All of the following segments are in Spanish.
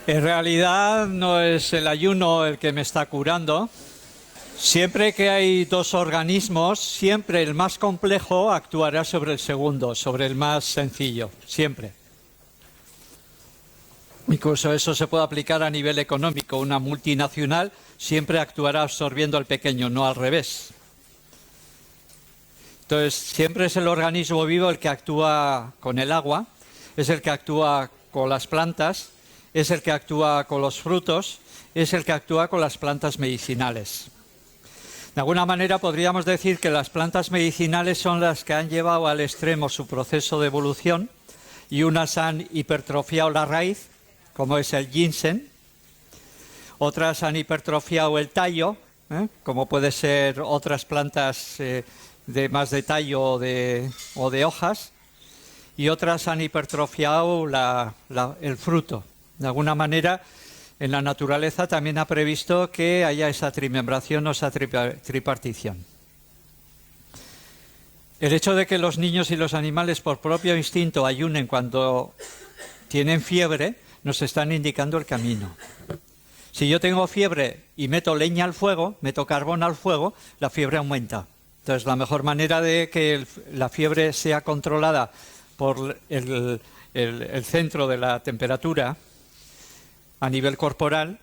En realidad no es el ayuno el que me está curando. Siempre que hay dos organismos, siempre el más complejo actuará sobre el segundo, sobre el más sencillo, siempre. Incluso eso se puede aplicar a nivel económico. Una multinacional siempre actuará absorbiendo al pequeño, no al revés. Entonces, siempre es el organismo vivo el que actúa con el agua, es el que actúa con las plantas, es el que actúa con los frutos, es el que actúa con las plantas medicinales. De alguna manera podríamos decir que las plantas medicinales son las que han llevado al extremo su proceso de evolución y unas han hipertrofiado la raíz, como es el ginseng, otras han hipertrofiado el tallo, como puede ser otras plantas de más de tallo o de hojas, y otras han hipertrofiado el fruto. De alguna manera, en la naturaleza también ha previsto que haya esa trimembración o esa tripartición. El hecho de que los niños y los animales por propio instinto ayunen cuando tienen fiebre nos están indicando el camino. Si yo tengo fiebre y meto leña al fuego, meto carbón al fuego, la fiebre aumenta. Entonces, la mejor manera de que la fiebre sea controlada por el centro de la temperatura a nivel corporal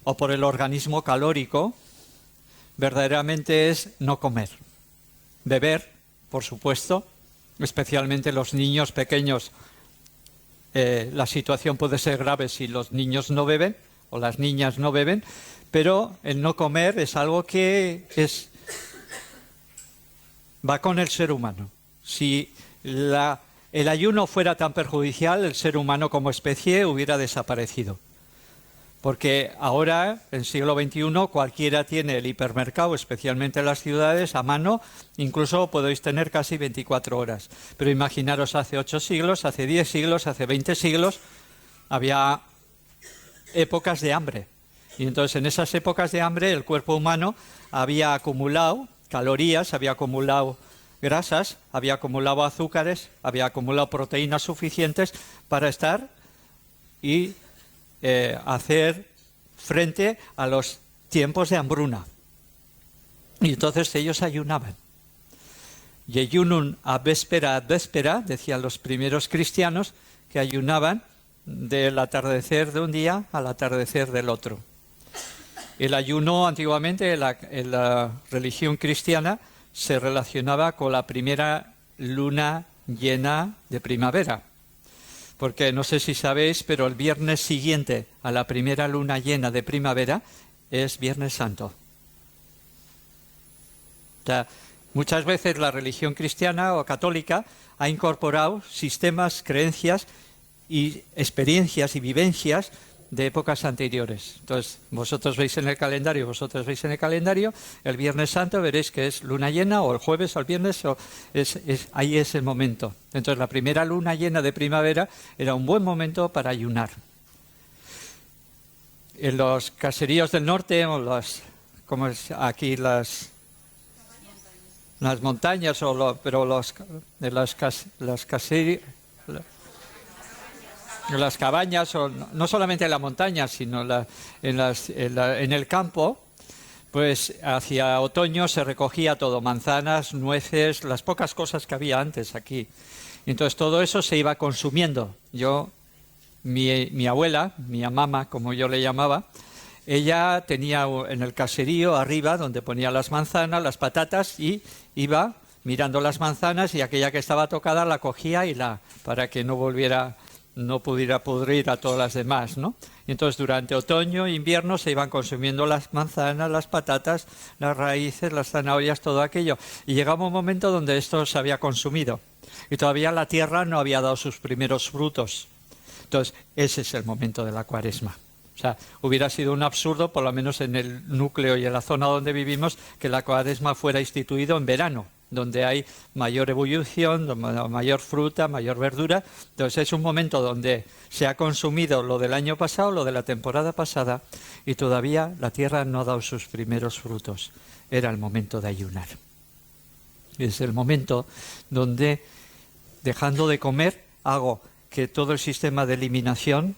o por el organismo calórico, verdaderamente es no comer. Beber, por supuesto, especialmente los niños pequeños. La situación puede ser grave si los niños no beben o las niñas no beben, pero el no comer es algo que va con el ser humano. Si el ayuno fuera tan perjudicial, el ser humano como especie hubiera desaparecido. Porque ahora, en el siglo XXI, cualquiera tiene el hipermercado, especialmente en las ciudades, a mano, incluso podéis tener casi 24 horas. Pero imaginaros, hace 8 siglos, hace 10 siglos, hace 20 siglos, había épocas de hambre. Y entonces en esas épocas de hambre el cuerpo humano había acumulado calorías, había acumulado grasas, había acumulado azúcares, había acumulado proteínas suficientes para estar y hacer frente a los tiempos de hambruna. Y entonces ellos ayunaban. Yeyunun a véspera, decían los primeros cristianos, que ayunaban del atardecer de un día al atardecer del otro. El ayuno antiguamente en la religión cristiana se relacionaba con la primera luna llena de primavera. Porque no sé si sabéis, pero el viernes siguiente a la primera luna llena de primavera es Viernes Santo. O sea, muchas veces la religión cristiana o católica ha incorporado sistemas, creencias y experiencias y vivencias de épocas anteriores. Entonces, vosotros veis en el calendario, el Viernes Santo veréis que es luna llena, o el jueves o el viernes, ahí es el momento. Entonces, la primera luna llena de primavera era un buen momento para ayunar. En los caseríos del norte, o como es aquí las montañas, las cabañas, o no solamente en la montaña, sino en el campo, pues hacia otoño se recogía todo, manzanas, nueces, las pocas cosas que había antes aquí. Entonces todo eso se iba consumiendo. Mi abuela, mi amama, como yo le llamaba, ella tenía en el caserío arriba, donde ponía las manzanas, las patatas, y iba mirando las manzanas, y aquella que estaba tocada la cogía para que no pudiera pudrir a todas las demás, ¿no? Y entonces durante otoño e invierno se iban consumiendo las manzanas, las patatas, las raíces, las zanahorias, todo aquello. Y llegaba un momento donde esto se había consumido y todavía la tierra no había dado sus primeros frutos. Entonces ese es el momento de la Cuaresma. O sea, hubiera sido un absurdo, por lo menos en el núcleo y en la zona donde vivimos, que la Cuaresma fuera instituido en verano, donde hay mayor ebullición, mayor fruta, mayor verdura. Entonces es un momento donde se ha consumido lo del año pasado, lo de la temporada pasada, y todavía la tierra no ha dado sus primeros frutos. Era el momento de ayunar. Es el momento donde, dejando de comer, hago que todo el sistema de eliminación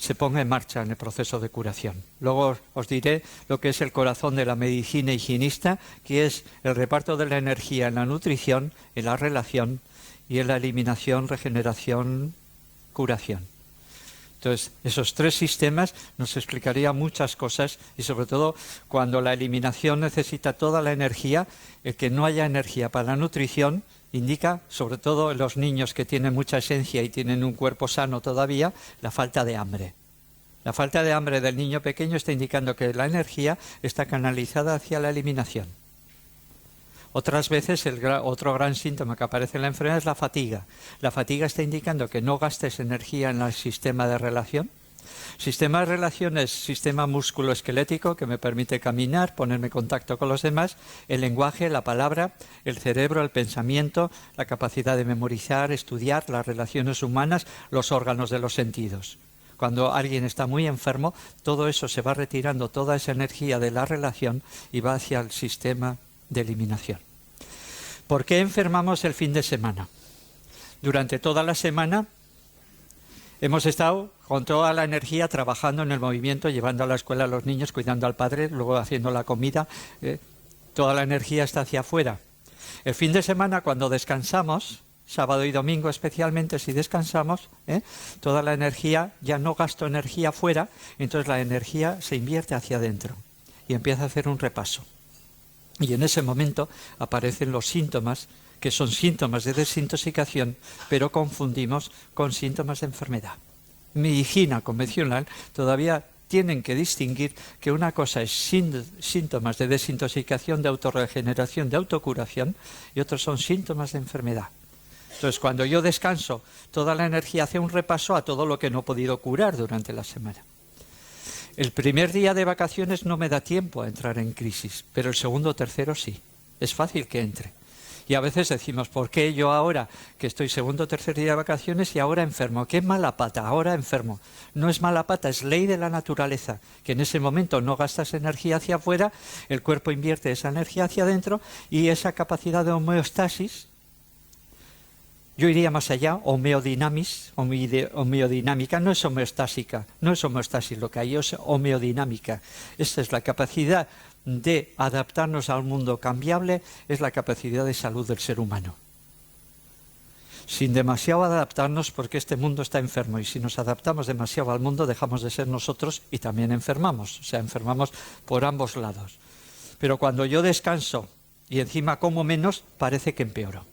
se ponga en marcha en el proceso de curación. Luego os diré lo que es el corazón de la medicina higienista, que es el reparto de la energía en la nutrición, en la relación y en la eliminación, regeneración, curación. Entonces, esos tres sistemas nos explicarían muchas cosas y sobre todo cuando la eliminación necesita toda la energía, el que no haya energía para la nutrición indica, sobre todo en los niños que tienen mucha esencia y tienen un cuerpo sano todavía, la falta de hambre. La falta de hambre del niño pequeño está indicando que la energía está canalizada hacia la eliminación. Otras veces otro gran síntoma que aparece en la enfermedad es la fatiga. La fatiga está indicando que no gastes energía en el sistema de relación. Sistema de relación es sistema musculoesquelético que me permite caminar, ponerme en contacto con los demás, el lenguaje, la palabra, el cerebro, el pensamiento, la capacidad de memorizar, estudiar, las relaciones humanas, los órganos de los sentidos. Cuando alguien está muy enfermo, todo eso se va retirando, toda esa energía de la relación y va hacia el sistema de eliminación. ¿Por qué enfermamos el fin de semana? Durante toda la semana hemos estado con toda la energía trabajando en el movimiento, llevando a la escuela a los niños, cuidando al padre, luego haciendo la comida. Toda la energía está hacia afuera. El fin de semana, cuando descansamos, sábado y domingo especialmente, si descansamos, toda la energía, ya no gasto energía afuera, entonces la energía se invierte hacia adentro y empieza a hacer un repaso. Y en ese momento aparecen los síntomas, que son síntomas de desintoxicación, pero confundimos con síntomas de enfermedad. Medicina convencional todavía tienen que distinguir que una cosa es síntomas de desintoxicación, de autorregeneración, de autocuración, y otros son síntomas de enfermedad. Entonces, cuando yo descanso, toda la energía hace un repaso a todo lo que no he podido curar durante la semana. El primer día de vacaciones no me da tiempo a entrar en crisis, pero el segundo o tercero sí. Es fácil que entre. Y a veces decimos, ¿por qué yo ahora que estoy segundo o tercer día de vacaciones y ahora enfermo? ¿Qué mala pata? Ahora enfermo. No es mala pata, es ley de la naturaleza, que en ese momento no gastas energía hacia afuera, el cuerpo invierte esa energía hacia adentro y esa capacidad de homeostasis, yo iría más allá, homeodinámica, no es homeostásica, no es homeostasis, lo que hay es homeodinámica. Esta es la capacidad de adaptarnos a un mundo cambiable, es la capacidad de salud del ser humano. Sin demasiado adaptarnos, porque este mundo está enfermo, y si nos adaptamos demasiado al mundo dejamos de ser nosotros y también enfermamos, o sea, enfermamos por ambos lados. Pero cuando yo descanso y encima como menos, parece que empeoro.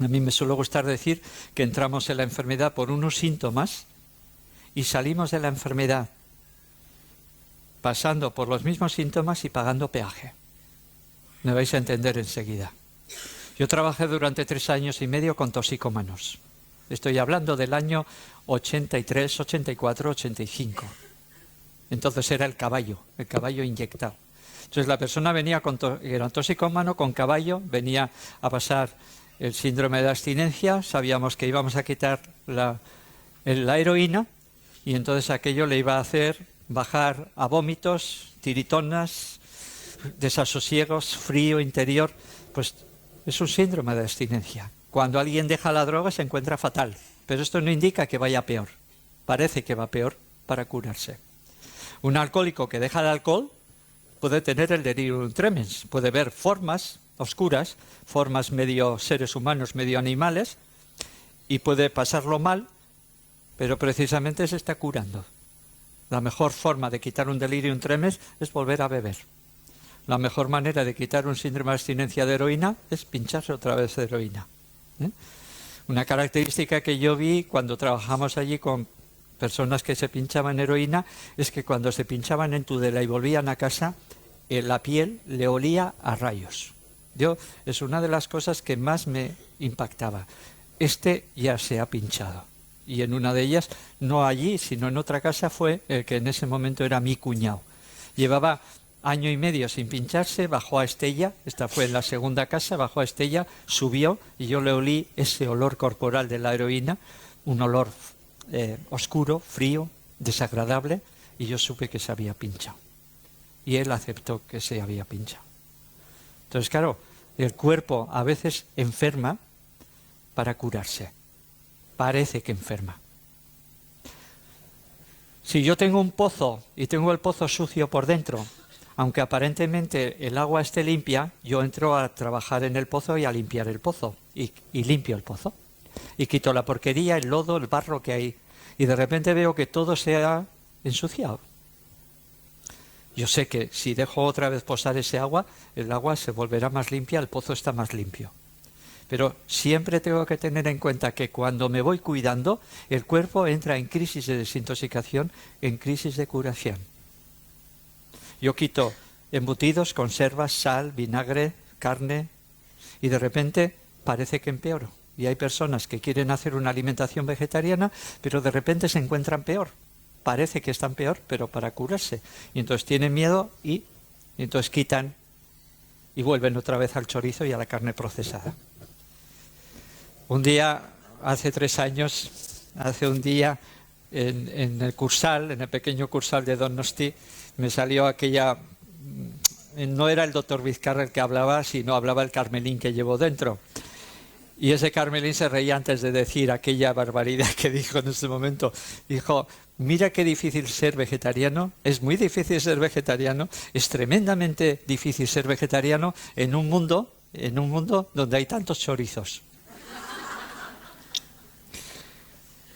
A mí me suele gustar decir que entramos en la enfermedad por unos síntomas y salimos de la enfermedad pasando por los mismos síntomas y pagando peaje. Me vais a entender enseguida. Yo trabajé durante 3 años y medio con toxicómanos. Estoy hablando del año 83, 84, 85. Entonces era el caballo inyectado. Entonces la persona venía era un toxicómano con caballo, venía a pasar el síndrome de abstinencia, sabíamos que íbamos a quitar la heroína y entonces aquello le iba a hacer bajar a vómitos, tiritonas, desasosiegos, frío interior. Pues es un síndrome de abstinencia. Cuando alguien deja la droga se encuentra fatal, pero esto no indica que vaya peor. Parece que va peor para curarse. Un alcohólico que deja el alcohol puede tener el delirium tremens, puede ver formas oscuras, formas medio seres humanos, medio animales, y puede pasarlo mal, pero precisamente se está curando. La mejor forma de quitar un delirium tremens es volver a beber. La mejor manera de quitar un síndrome de abstinencia de heroína es pincharse otra vez de heroína. Una característica que yo vi cuando trabajamos allí con personas que se pinchaban heroína es que cuando se pinchaban en Tudela y volvían a casa, la piel le olía a rayos. Es una de las cosas que más me impactaba. Este ya se ha pinchado. Y en una de ellas, no allí, sino en otra casa, fue el que en ese momento era mi cuñado. Llevaba año y medio sin pincharse, bajó a Estella, esta fue en la segunda casa, bajó a Estella, subió y yo le olí ese olor corporal de la heroína, un olor oscuro, frío, desagradable, y yo supe que se había pinchado. Y él aceptó que se había pinchado. Entonces, claro, el cuerpo a veces enferma para curarse. Parece que enferma. Si yo tengo un pozo y tengo el pozo sucio por dentro, aunque aparentemente el agua esté limpia, yo entro a trabajar en el pozo y a limpiar el pozo. Y limpio el pozo. Y quito la porquería, el lodo, el barro que hay. Y de repente veo que todo se ha ensuciado. Yo sé que si dejo otra vez posar ese agua, el agua se volverá más limpia, el pozo está más limpio. Pero siempre tengo que tener en cuenta que cuando me voy cuidando, el cuerpo entra en crisis de desintoxicación, en crisis de curación. Yo quito embutidos, conservas, sal, vinagre, carne, y de repente parece que empeoro. Y hay personas que quieren hacer una alimentación vegetariana, pero de repente se encuentran peor. Parece que están peor, pero para curarse. Y entonces tienen miedo y entonces quitan y vuelven otra vez al chorizo y a la carne procesada. Un día, hace 3 años, en el Cursal, en el pequeño Cursal de Donosti, me salió aquella... No era el doctor Vizcarra el que hablaba, sino hablaba el Carmelín que llevo dentro. Y ese Carmelín se reía antes de decir aquella barbaridad que dijo en ese momento. Dijo, mira qué difícil ser vegetariano, es muy difícil ser vegetariano, es tremendamente difícil ser vegetariano en un mundo donde hay tantos chorizos.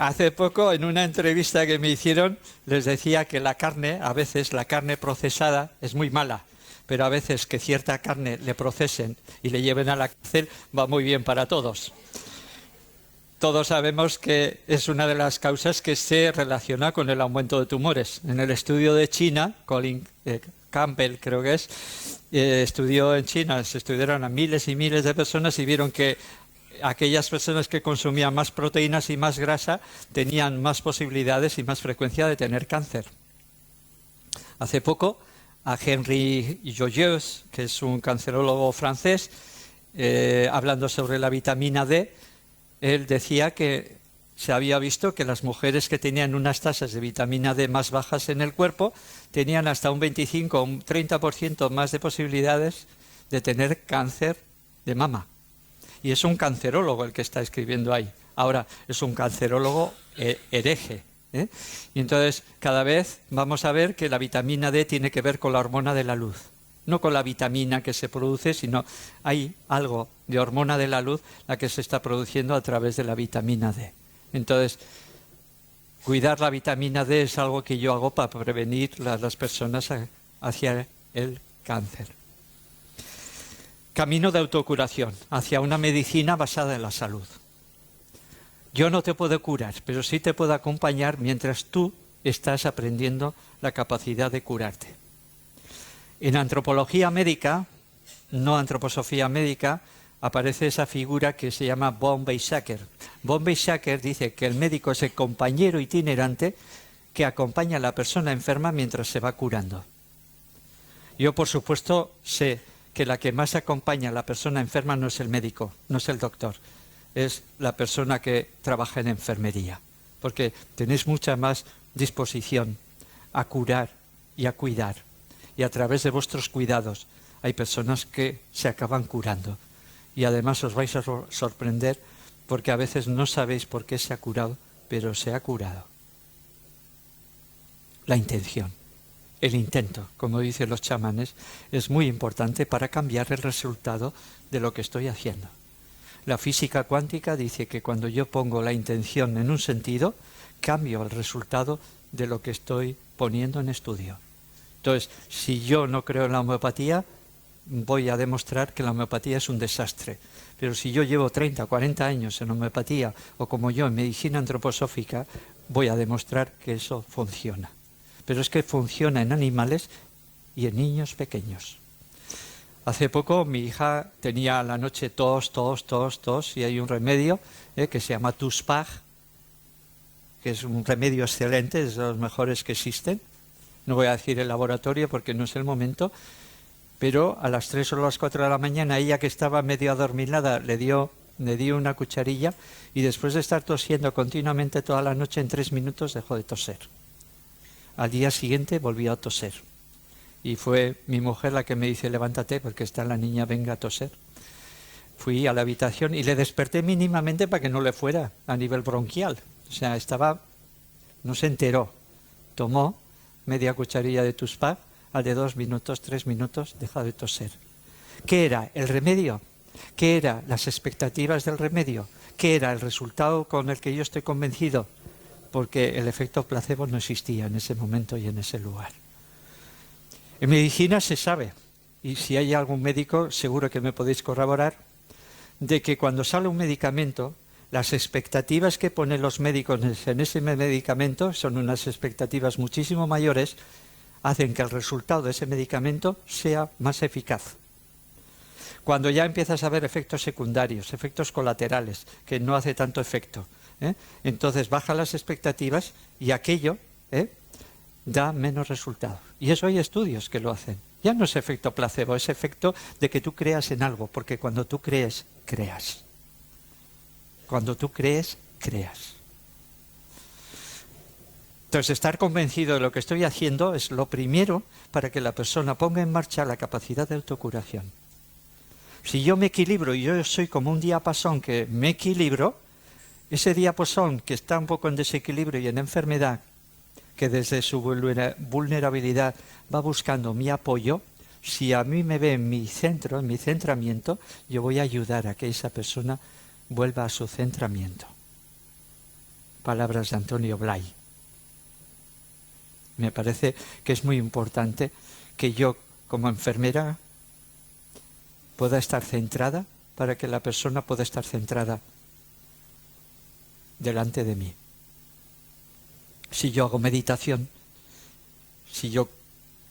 Hace poco, en una entrevista que me hicieron, les decía que la carne, a veces la carne procesada es muy mala, pero a veces que cierta carne le procesen y le lleven a la cárcel va muy bien para todos. Todos sabemos que es una de las causas que se relaciona con el aumento de tumores. En el estudio de China, Colin Campbell creo que es, estudió en China, se estudiaron a miles y miles de personas y vieron que aquellas personas que consumían más proteínas y más grasa tenían más posibilidades y más frecuencia de tener cáncer. Hace poco, a Henry Joyeuse, que es un cancerólogo francés, hablando sobre la vitamina D, él decía que se había visto que las mujeres que tenían unas tasas de vitamina D más bajas en el cuerpo tenían hasta un 25 o un 30% más de posibilidades de tener cáncer de mama. Y es un cancerólogo el que está escribiendo ahí. Ahora, es un cancerólogo hereje. Y entonces, cada vez vamos a ver que la vitamina D tiene que ver con la hormona de la luz. No con la vitamina que se produce, sino hay algo de hormona de la luz la que se está produciendo a través de la vitamina D. Entonces, cuidar la vitamina D es algo que yo hago para prevenir las personas hacia el cáncer. Camino de autocuración, hacia una medicina basada en la salud. Yo no te puedo curar, pero sí te puedo acompañar mientras tú estás aprendiendo la capacidad de curarte. En antropología médica, no antroposofía médica, aparece esa figura que se llama von Weizsäcker. Von Weizsäcker dice que el médico es el compañero itinerante que acompaña a la persona enferma mientras se va curando. Yo, por supuesto, sé que la que más acompaña a la persona enferma no es el médico, no es el doctor, es la persona que trabaja en enfermería, porque tenéis mucha más disposición a curar y a cuidar, y a través de vuestros cuidados hay personas que se acaban curando, y además os vais a sorprender porque a veces no sabéis por qué se ha curado, pero se ha curado. La intención. El intento, como dicen los chamanes, es muy importante para cambiar el resultado de lo que estoy haciendo. La física cuántica dice que cuando yo pongo la intención en un sentido, cambio el resultado de lo que estoy poniendo en estudio. Entonces, si yo no creo en la homeopatía, voy a demostrar que la homeopatía es un desastre. Pero si yo llevo 30 o 40 años en homeopatía, o como yo en medicina antroposófica, voy a demostrar que eso funciona. Pero es que funciona en animales y en niños pequeños. Hace poco mi hija tenía a la noche tos, y hay un remedio que se llama Tuspag, que es un remedio excelente, es de los mejores que existen. No voy a decir el laboratorio porque no es el momento, pero a las 3 o las 4 de la mañana, ella que estaba medio adormilada, le dio una cucharilla y después de estar tosiendo continuamente toda la noche, en 3 minutos dejó de toser. Al día siguiente volvió a toser. Y fue mi mujer la que me dice, levántate porque está la niña, venga a toser. Fui a la habitación y le desperté mínimamente para que no le fuera a nivel bronquial. O sea, no se enteró. tomó media cucharilla de Tuspag, al de 2 minutos, 3 minutos, dejó de toser. ¿Qué era el remedio? ¿Qué eran las expectativas del remedio? ¿Qué era el resultado con el que yo estoy convencido? Porque el efecto placebo no existía en ese momento y en ese lugar. En medicina se sabe, y si hay algún médico seguro que me podéis corroborar, de que cuando sale un medicamento, las expectativas que ponen los médicos en ese medicamento son unas expectativas muchísimo mayores, hacen que el resultado de ese medicamento sea más eficaz. Cuando ya empiezas a ver efectos secundarios, efectos colaterales, que no hace tanto efecto, entonces bajan las expectativas y aquello da menos resultado. Y eso hay estudios que lo hacen. Ya no es efecto placebo, es efecto de que tú creas en algo, porque cuando tú crees, creas. Cuando tú crees, creas. Entonces, estar convencido de lo que estoy haciendo es lo primero para que la persona ponga en marcha la capacidad de autocuración. Si yo me equilibro y yo soy como un diapasón que me equilibro, ese diapasón que está un poco en desequilibrio y en enfermedad, que desde su vulnerabilidad va buscando mi apoyo, si a mí me ve en mi centro, en mi centramiento, yo voy a ayudar a que esa persona vuelva a su centramiento. Palabras de Antonio Blay. Me parece que es muy importante que yo, como enfermera, pueda estar centrada para que la persona pueda estar centrada delante de mí. Si yo hago meditación, si yo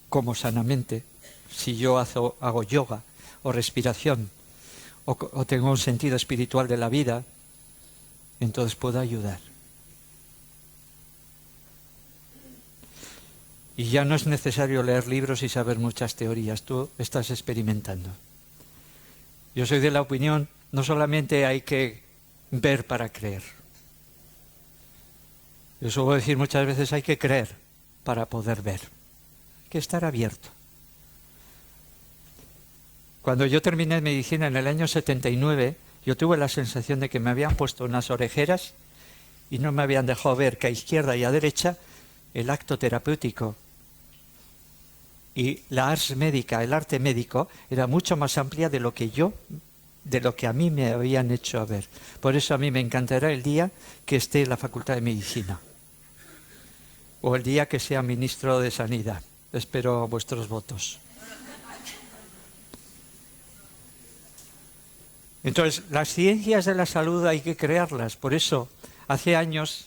como sanamente, si yo hago yoga o respiración, o tengo un sentido espiritual de la vida, entonces puedo ayudar. Y ya no es necesario leer libros y saber muchas teorías, tú estás experimentando. Yo soy de la opinión, no solamente hay que ver para creer. Yo suelo decir muchas veces hay que creer para poder ver. Hay que estar abierto. Cuando yo terminé medicina en el año 79, yo tuve la sensación de que me habían puesto unas orejeras y no me habían dejado ver que a izquierda y a derecha el acto terapéutico y la ars médica, el arte médico, era mucho más amplia de lo que a mí me habían hecho ver. Por eso a mí me encantará el día que esté en la Facultad de Medicina o el día que sea ministro de Sanidad. Espero vuestros votos. Entonces, las ciencias de la salud hay que crearlas. Por eso, hace años,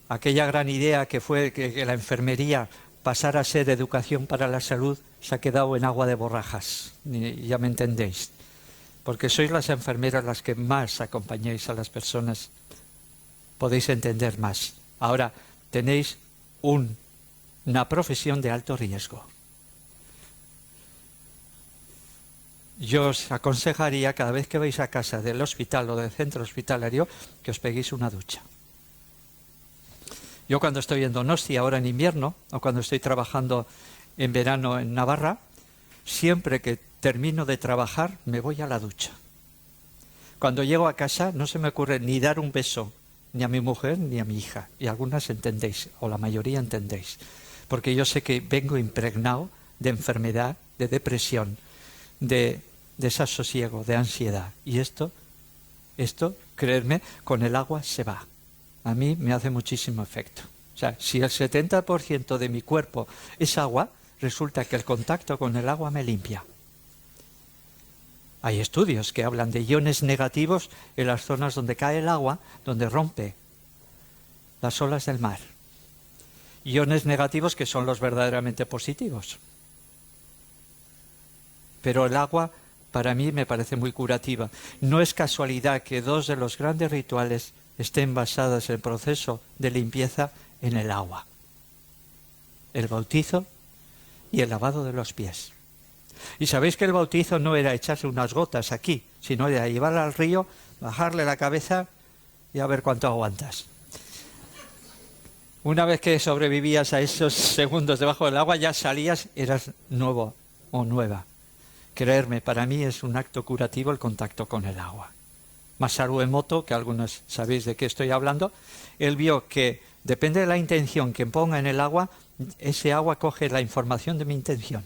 aquella gran idea que fue que la enfermería pasara a ser educación para la salud se ha quedado en agua de borrajas. Ya me entendéis. Porque sois las enfermeras las que más acompañáis a las personas. Podéis entender más. Ahora, tenéis una profesión de alto riesgo. Yo os aconsejaría cada vez que vais a casa del hospital o del centro hospitalario que os peguéis una ducha. Yo cuando estoy en Donosti, ahora en invierno, o cuando estoy trabajando en verano en Navarra, siempre que termino de trabajar me voy a la ducha. Cuando llego a casa no se me ocurre ni dar un beso ni a mi mujer ni a mi hija. Y algunas entendéis, o la mayoría entendéis. Porque yo sé que vengo impregnado de enfermedad, de depresión, de desasosiego, de ansiedad. Y esto, creedme, con el agua se va. A mí me hace muchísimo efecto. O sea, si el 70% de mi cuerpo es agua, resulta que el contacto con el agua me limpia. Hay estudios que hablan de iones negativos en las zonas donde cae el agua, donde rompe las olas del mar. Iones negativos que son los verdaderamente positivos. Pero el agua, para mí, me parece muy curativa. No es casualidad que dos de los grandes rituales estén basados en el proceso de limpieza en el agua. El bautizo y el lavado de los pies. Y sabéis que el bautizo no era echarse unas gotas aquí, sino era llevarla al río, bajarle la cabeza y a ver cuánto aguantas. Una vez que sobrevivías a esos segundos debajo del agua, ya salías, eras nuevo o nueva. Creerme, para mí es un acto curativo el contacto con el agua. Masaru Emoto, que algunos sabéis de qué estoy hablando, él vio que Depende de la intención que ponga en el agua, ese agua coge la información de mi intención.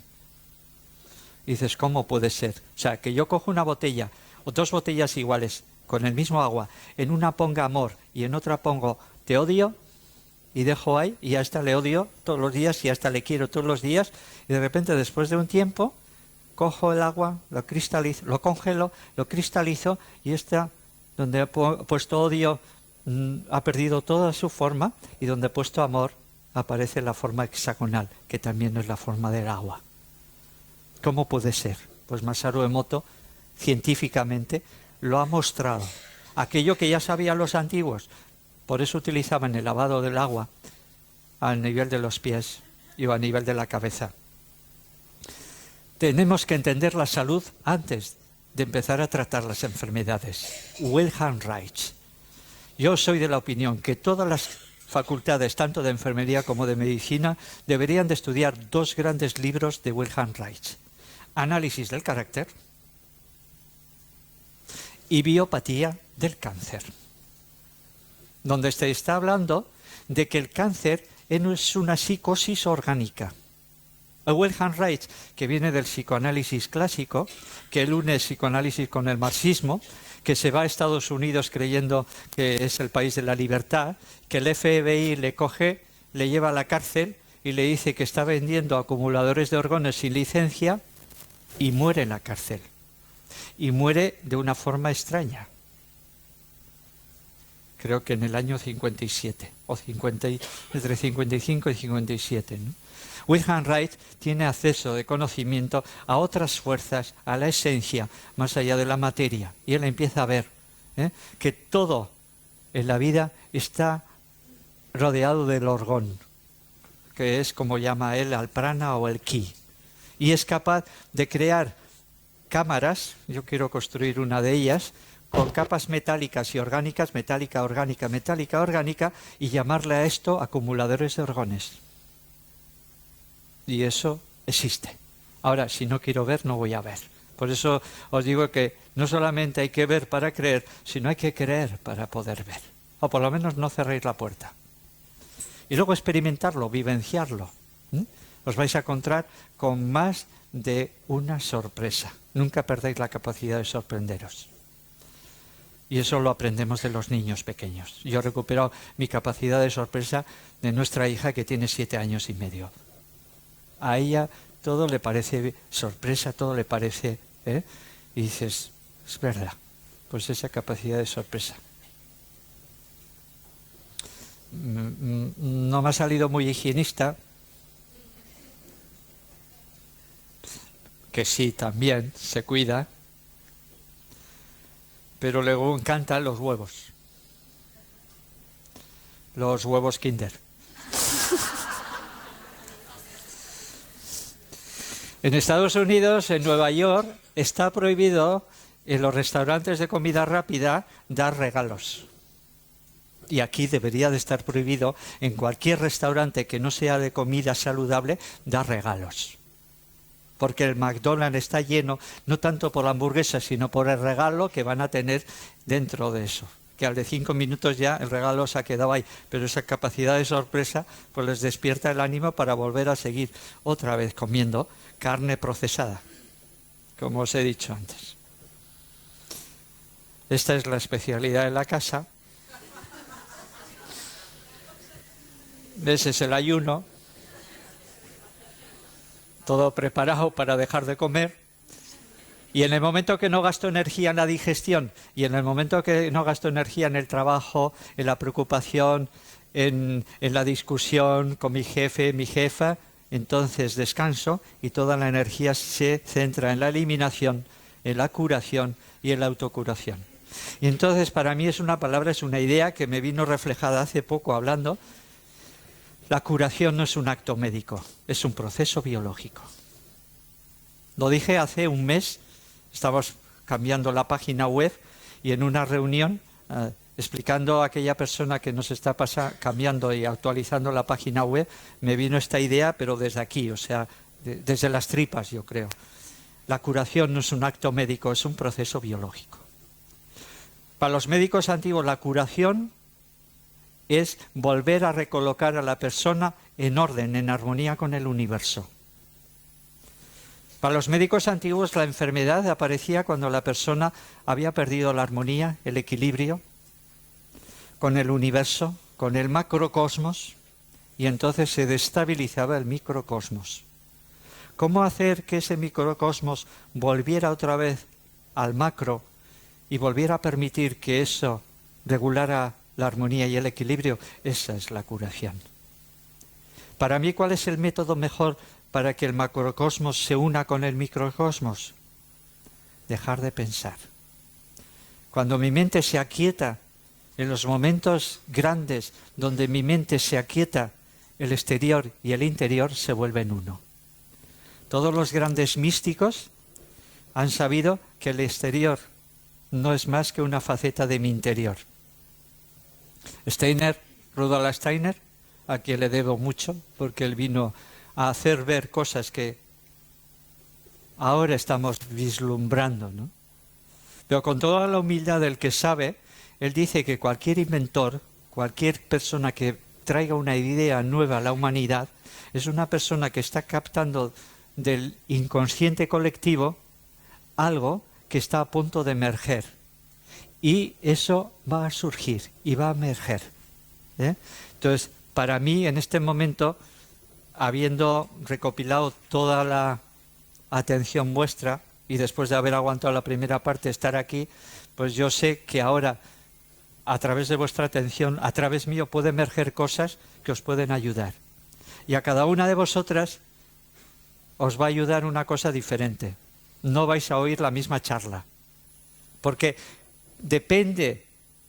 Y dices, ¿cómo puede ser? O sea, que yo cojo una botella o dos botellas iguales con el mismo agua, en una ponga amor y en otra pongo te odio, y dejo ahí, y a esta le odio todos los días y a esta le quiero todos los días, y de repente después de un tiempo cojo el agua, lo cristalizo, lo congelo, lo cristalizo, y esta, donde he puesto odio, ha perdido toda su forma, y donde he puesto amor aparece la forma hexagonal, que también es la forma del agua. ¿Cómo puede ser? Pues Masaru Emoto científicamente lo ha mostrado. Aquello que ya sabían los antiguos, por eso utilizaban el lavado del agua al nivel de los pies y a nivel de la cabeza. Tenemos que entender la salud antes de empezar a tratar las enfermedades. Wilhelm Reich. Yo soy de la opinión que todas las facultades, tanto de enfermería como de medicina, deberían de estudiar dos grandes libros de Wilhelm Reich. Análisis del carácter y biopatía del cáncer, donde se está hablando de que el cáncer es una psicosis orgánica. Wilhelm Reich, que viene del psicoanálisis clásico, que él une el psicoanálisis con el marxismo, que se va a Estados Unidos creyendo que es el país de la libertad, que el FBI le coge, le lleva a la cárcel y le dice que está vendiendo acumuladores de orgones sin licencia, y muere en la cárcel. Y muere de una forma extraña. Creo que en el año 57, o entre 55 y 57. ¿no? Wilhelm Reich tiene acceso de conocimiento a otras fuerzas, a la esencia, más allá de la materia. Y él empieza a ver que todo en la vida está rodeado del orgón, que es como llama él al prana o el ki. Y es capaz de crear cámaras, yo quiero construir una de ellas, con capas metálicas y orgánicas, metálica, orgánica, metálica, orgánica, y llamarle a esto acumuladores de orgones. Y eso existe. Ahora, si no quiero ver, no voy a ver. Por eso os digo que no solamente hay que ver para creer, sino hay que creer para poder ver. O por lo menos no cerréis la puerta. Y luego experimentarlo, vivenciarlo. Os vais a encontrar con más de una sorpresa. Nunca perdáis la capacidad de sorprenderos. Y eso lo aprendemos de los niños pequeños. Yo he recuperado mi capacidad de sorpresa de nuestra hija que tiene 7 años y medio. A ella todo le parece sorpresa, todo le parece... Y dices, es verdad, pues esa capacidad de sorpresa. No me ha salido muy higienista, que sí, también se cuida, pero luego encantan los huevos Kinder. En Estados Unidos, en Nueva York, está prohibido en los restaurantes de comida rápida dar regalos. Y aquí debería de estar prohibido en cualquier restaurante que no sea de comida saludable dar regalos. Porque el McDonald's está lleno, no tanto por la hamburguesa, sino por el regalo que van a tener dentro de eso. Que al de 5 minutos ya el regalo se ha quedado ahí. Pero esa capacidad de sorpresa pues les despierta el ánimo para volver a seguir otra vez comiendo carne procesada, como os he dicho antes. Esta es la especialidad de la casa. Ese es el ayuno. Todo preparado para dejar de comer, y en el momento que no gasto energía en la digestión, y en el momento que no gasto energía en el trabajo, en la preocupación, en la discusión con mi jefe, mi jefa, entonces descanso y toda la energía se centra en la eliminación, en la curación y en la autocuración. Y entonces para mí es una palabra, es una idea que me vino reflejada hace poco hablando. La curación no es un acto médico, es un proceso biológico. Lo dije hace un mes, estábamos cambiando la página web y en una reunión explicando a aquella persona que nos está cambiando y actualizando la página web, me vino esta idea, pero desde aquí, o sea, desde las tripas, yo creo. La curación no es un acto médico, es un proceso biológico. Para los médicos antiguos, la curación es volver a recolocar a la persona en orden, en armonía con el universo. Para los médicos antiguos la enfermedad aparecía cuando la persona había perdido la armonía, el equilibrio con el universo, con el macrocosmos, y entonces se destabilizaba el microcosmos. ¿Cómo hacer que ese microcosmos volviera otra vez al macro y volviera a permitir que eso regulara la armonía y el equilibrio? Esa es la curación. Para mí, ¿cuál es el método mejor para que el macrocosmos se una con el microcosmos? Dejar de pensar. Cuando mi mente se aquieta, en los momentos grandes donde mi mente se aquieta, el exterior y el interior se vuelven uno. Todos los grandes místicos han sabido que el exterior no es más que una faceta de mi interior. Rudolf Steiner, a quien le debo mucho, porque él vino a hacer ver cosas que ahora estamos vislumbrando, ¿no? Pero con toda la humildad del que sabe, él dice que cualquier inventor, cualquier persona que traiga una idea nueva a la humanidad, es una persona que está captando del inconsciente colectivo algo que está a punto de emerger. Y eso va a surgir y va a emerger. Entonces, para mí, en este momento, habiendo recopilado toda la atención vuestra y después de haber aguantado la primera parte estar aquí, pues yo sé que ahora, a través de vuestra atención, a través mío, puede emerger cosas que os pueden ayudar. Y a cada una de vosotras os va a ayudar una cosa diferente. No vais a oír la misma charla. Porque depende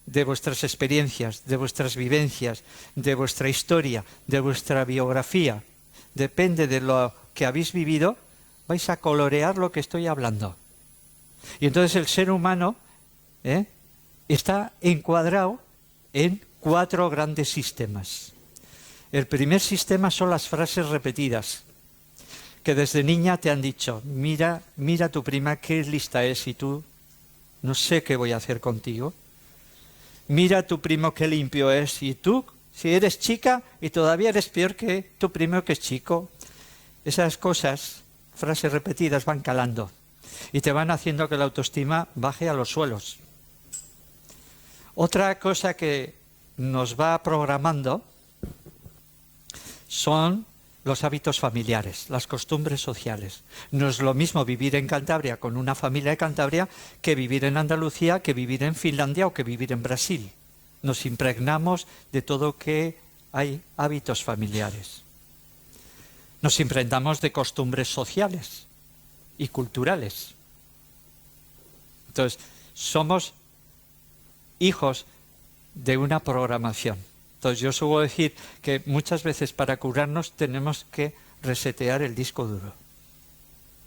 de vuestras experiencias, de vuestras vivencias, de vuestra historia, de vuestra biografía. Depende de lo que habéis vivido, vais a colorear lo que estoy hablando. Y entonces el ser humano está encuadrado en 4 grandes sistemas. El primer sistema son las frases repetidas, que desde niña te han dicho: mira tu prima qué lista es y tú no sé qué voy a hacer contigo. Mira tu primo qué limpio es y tú, si eres chica y todavía eres peor que tu primo que es chico. Esas cosas, frases repetidas, van calando y te van haciendo que la autoestima baje a los suelos. Otra cosa que nos va programando son los hábitos familiares, las costumbres sociales. No es lo mismo vivir en Cantabria con una familia de Cantabria que vivir en Andalucía, que vivir en Finlandia o que vivir en Brasil. Nos impregnamos de todo que hay hábitos familiares. Nos impregnamos de costumbres sociales y culturales. Entonces, somos hijos de una programación. Entonces yo suelo decir que muchas veces para curarnos tenemos que resetear el disco duro.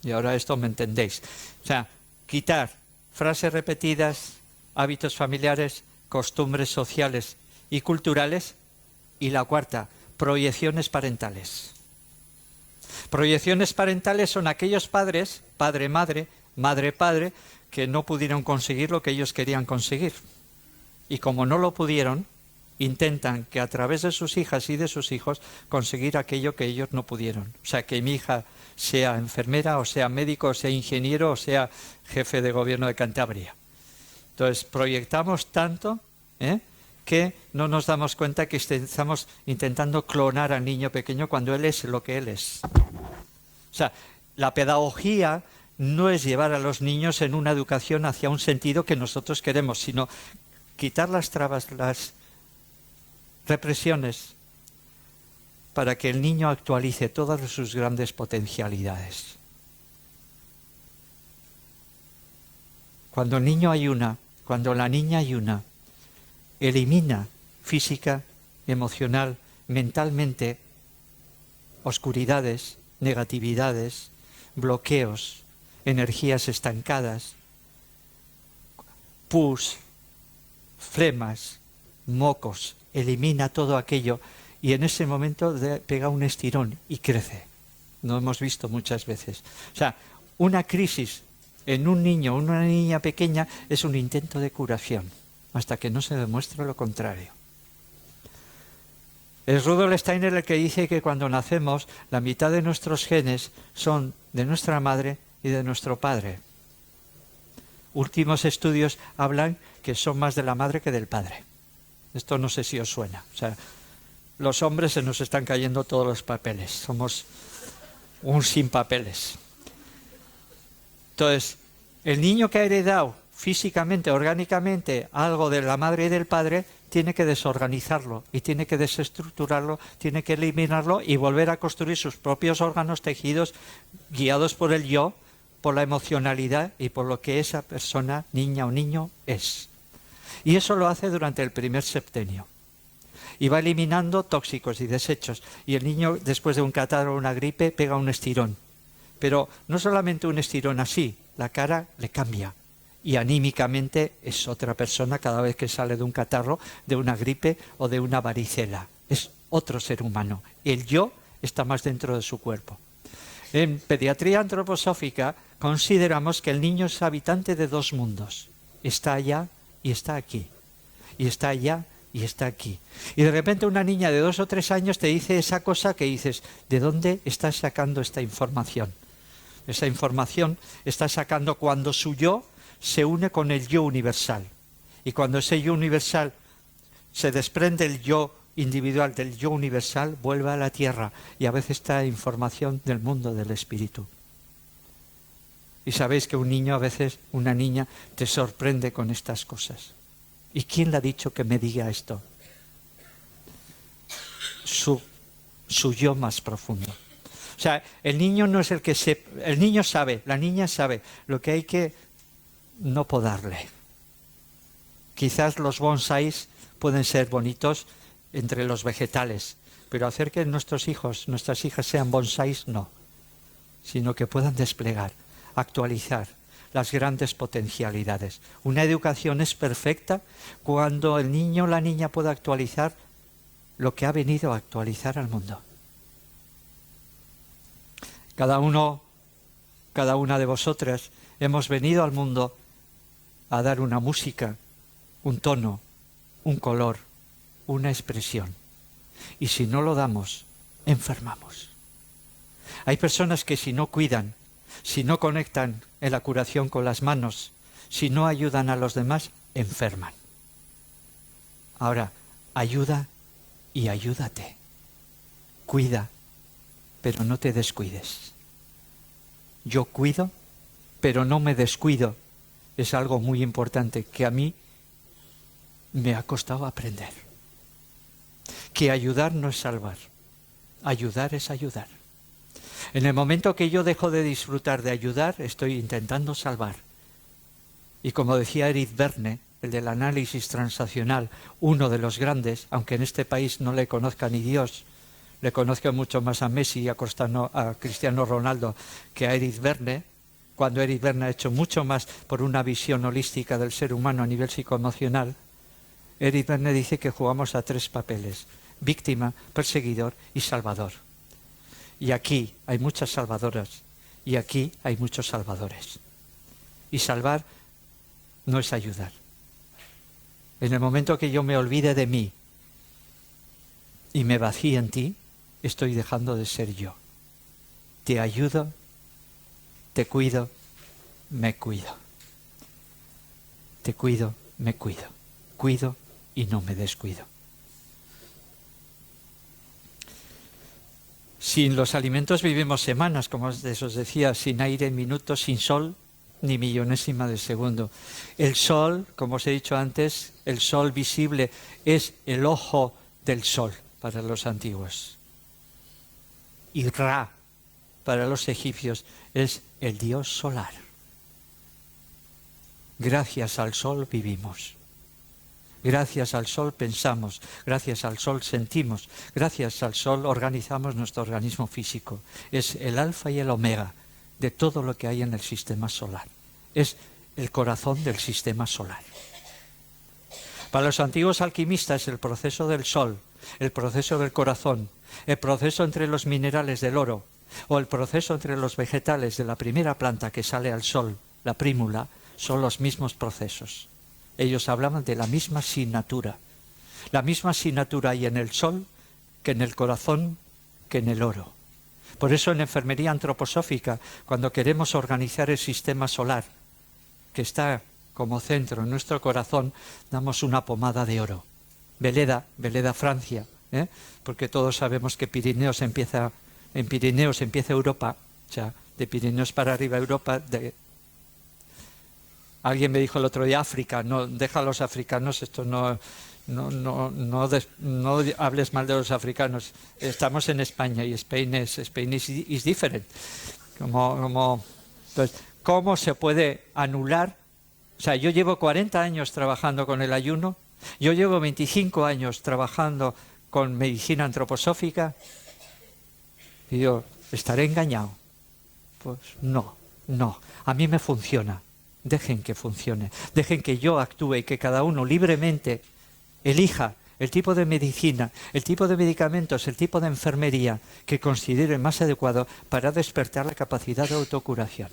Y ahora esto me entendéis. O sea, quitar frases repetidas, hábitos familiares, costumbres sociales y culturales. Y la cuarta, proyecciones parentales. Proyecciones parentales son aquellos padres, padre-madre, madre-padre, que no pudieron conseguir lo que ellos querían conseguir. Y como no lo pudieron, intentan que a través de sus hijas y de sus hijos conseguir aquello que ellos no pudieron. O sea, que mi hija sea enfermera, o sea médico, o sea ingeniero, o sea jefe de gobierno de Cantabria. Entonces, proyectamos tanto que no nos damos cuenta que estamos intentando clonar al niño pequeño cuando él es lo que él es. O sea, la pedagogía no es llevar a los niños en una educación hacia un sentido que nosotros queremos, sino quitar las trabas, las represiones, para que el niño actualice todas sus grandes potencialidades. Cuando el niño ayuna, cuando la niña ayuna, elimina física, emocional, mentalmente, oscuridades, negatividades, bloqueos, energías estancadas, pus, flemas, mocos, elimina todo aquello y en ese momento pega un estirón y crece. Lo hemos visto muchas veces. O sea, una crisis en un niño o una niña pequeña es un intento de curación, hasta que no se demuestre lo contrario. Es Rudolf Steiner el que dice que cuando nacemos, la mitad de nuestros genes son de nuestra madre y de nuestro padre. Últimos estudios hablan que son más de la madre que del padre. Esto no sé si os suena. O sea, los hombres se nos están cayendo todos los papeles. Somos un sin papeles. Entonces, el niño que ha heredado físicamente, orgánicamente, algo de la madre y del padre, tiene que desorganizarlo y tiene que desestructurarlo, tiene que eliminarlo y volver a construir sus propios órganos, tejidos, guiados por el yo, por la emocionalidad y por lo que esa persona, niña o niño, es. Y eso lo hace durante el primer septenio. Y va eliminando tóxicos y desechos. Y el niño, después de un catarro o una gripe, pega un estirón. Pero no solamente un estirón así, la cara le cambia. Y anímicamente es otra persona cada vez que sale de un catarro, de una gripe o de una varicela. Es otro ser humano. El yo está más dentro de su cuerpo. En pediatría antroposófica consideramos que el niño es habitante de dos mundos. Está allá y está aquí. Y está allá y está aquí. Y de repente una niña de 2 o 3 años te dice esa cosa que dices, ¿de dónde estás sacando esta información? Esa información está sacando cuando su yo se une con el yo universal. Y cuando ese yo universal se desprende el yo individual del yo universal, vuelve a la tierra y a veces trae información del mundo del espíritu. Y sabéis que un niño, a veces una niña, te sorprende con estas cosas. ¿Y quién le ha dicho que me diga esto? Su yo más profundo. O sea, el niño no es el que el niño sabe, la niña sabe, lo que hay que no podarle. Quizás los bonsáis pueden ser bonitos entre los vegetales, pero hacer que nuestros hijos, nuestras hijas sean bonsáis, no, sino que puedan desplegar, actualizar las grandes potencialidades. Una educación es perfecta cuando el niño o la niña pueda actualizar lo que ha venido a actualizar al mundo. Cada uno, cada una de vosotras hemos venido al mundo a dar una música, un tono, un color, una expresión. Y si no lo damos, enfermamos. Hay personas que si no cuidan, si no conectan en la curación con las manos, si no ayudan a los demás, enferman. Ahora, ayuda y ayúdate. Cuida, pero no te descuides. Yo cuido, pero no me descuido. Es algo muy importante que a mí me ha costado aprender. Que ayudar no es salvar, ayudar es ayudar. En el momento que yo dejo de disfrutar de ayudar, estoy intentando salvar. Y como decía Erich Berne, el del análisis transaccional, uno de los grandes, aunque en este país no le conozca ni Dios, le conozco mucho más a Messi y a Cristiano Ronaldo que a Erich Berne, cuando Erich Berne ha hecho mucho más por una visión holística del ser humano a nivel psicoemocional. Erich Berne dice que jugamos a 3 papeles: víctima, perseguidor y salvador. Y aquí hay muchas salvadoras y aquí hay muchos salvadores. Y salvar no es ayudar. En el momento que yo me olvide de mí y me vacíe en ti, estoy dejando de ser yo. Te ayudo, te cuido, me cuido. Te cuido, me cuido. Cuido y no me descuido. Sin los alimentos vivimos semanas, como os decía, sin aire minutos, sin sol ni millonésima de segundo. El sol, como os he dicho antes, el sol visible es el ojo del sol para los antiguos. Y Ra, para los egipcios, es el dios solar. Gracias al sol vivimos. Gracias al sol pensamos, gracias al sol sentimos, gracias al sol organizamos nuestro organismo físico. Es el alfa y el omega de todo lo que hay en el sistema solar. Es el corazón del sistema solar. Para los antiguos alquimistas, el proceso del sol, el proceso del corazón, el proceso entre los minerales del oro o el proceso entre los vegetales de la primera planta que sale al sol, la prímula, son los mismos procesos. Ellos hablaban de la misma asignatura. La misma asignatura hay en el sol que en el corazón, que en el oro. Por eso en enfermería antroposófica, cuando queremos organizar el sistema solar, que está como centro en nuestro corazón, damos una pomada de oro. Veleda, Francia, porque todos sabemos que en Pirineos empieza Europa, o sea, de Pirineos para arriba Europa. Alguien me dijo el otro día, África, no, deja a los africanos, esto no hables mal de los africanos. Estamos en España y Spain is different. Entonces, ¿cómo se puede anular? O sea, yo llevo 40 años trabajando con el ayuno, yo llevo 25 años trabajando con medicina antroposófica y yo, ¿estaré engañado? Pues no, a mí me funciona. Dejen que funcione, dejen que yo actúe y que cada uno libremente elija el tipo de medicina, el tipo de medicamentos, el tipo de enfermería que considere más adecuado para despertar la capacidad de autocuración.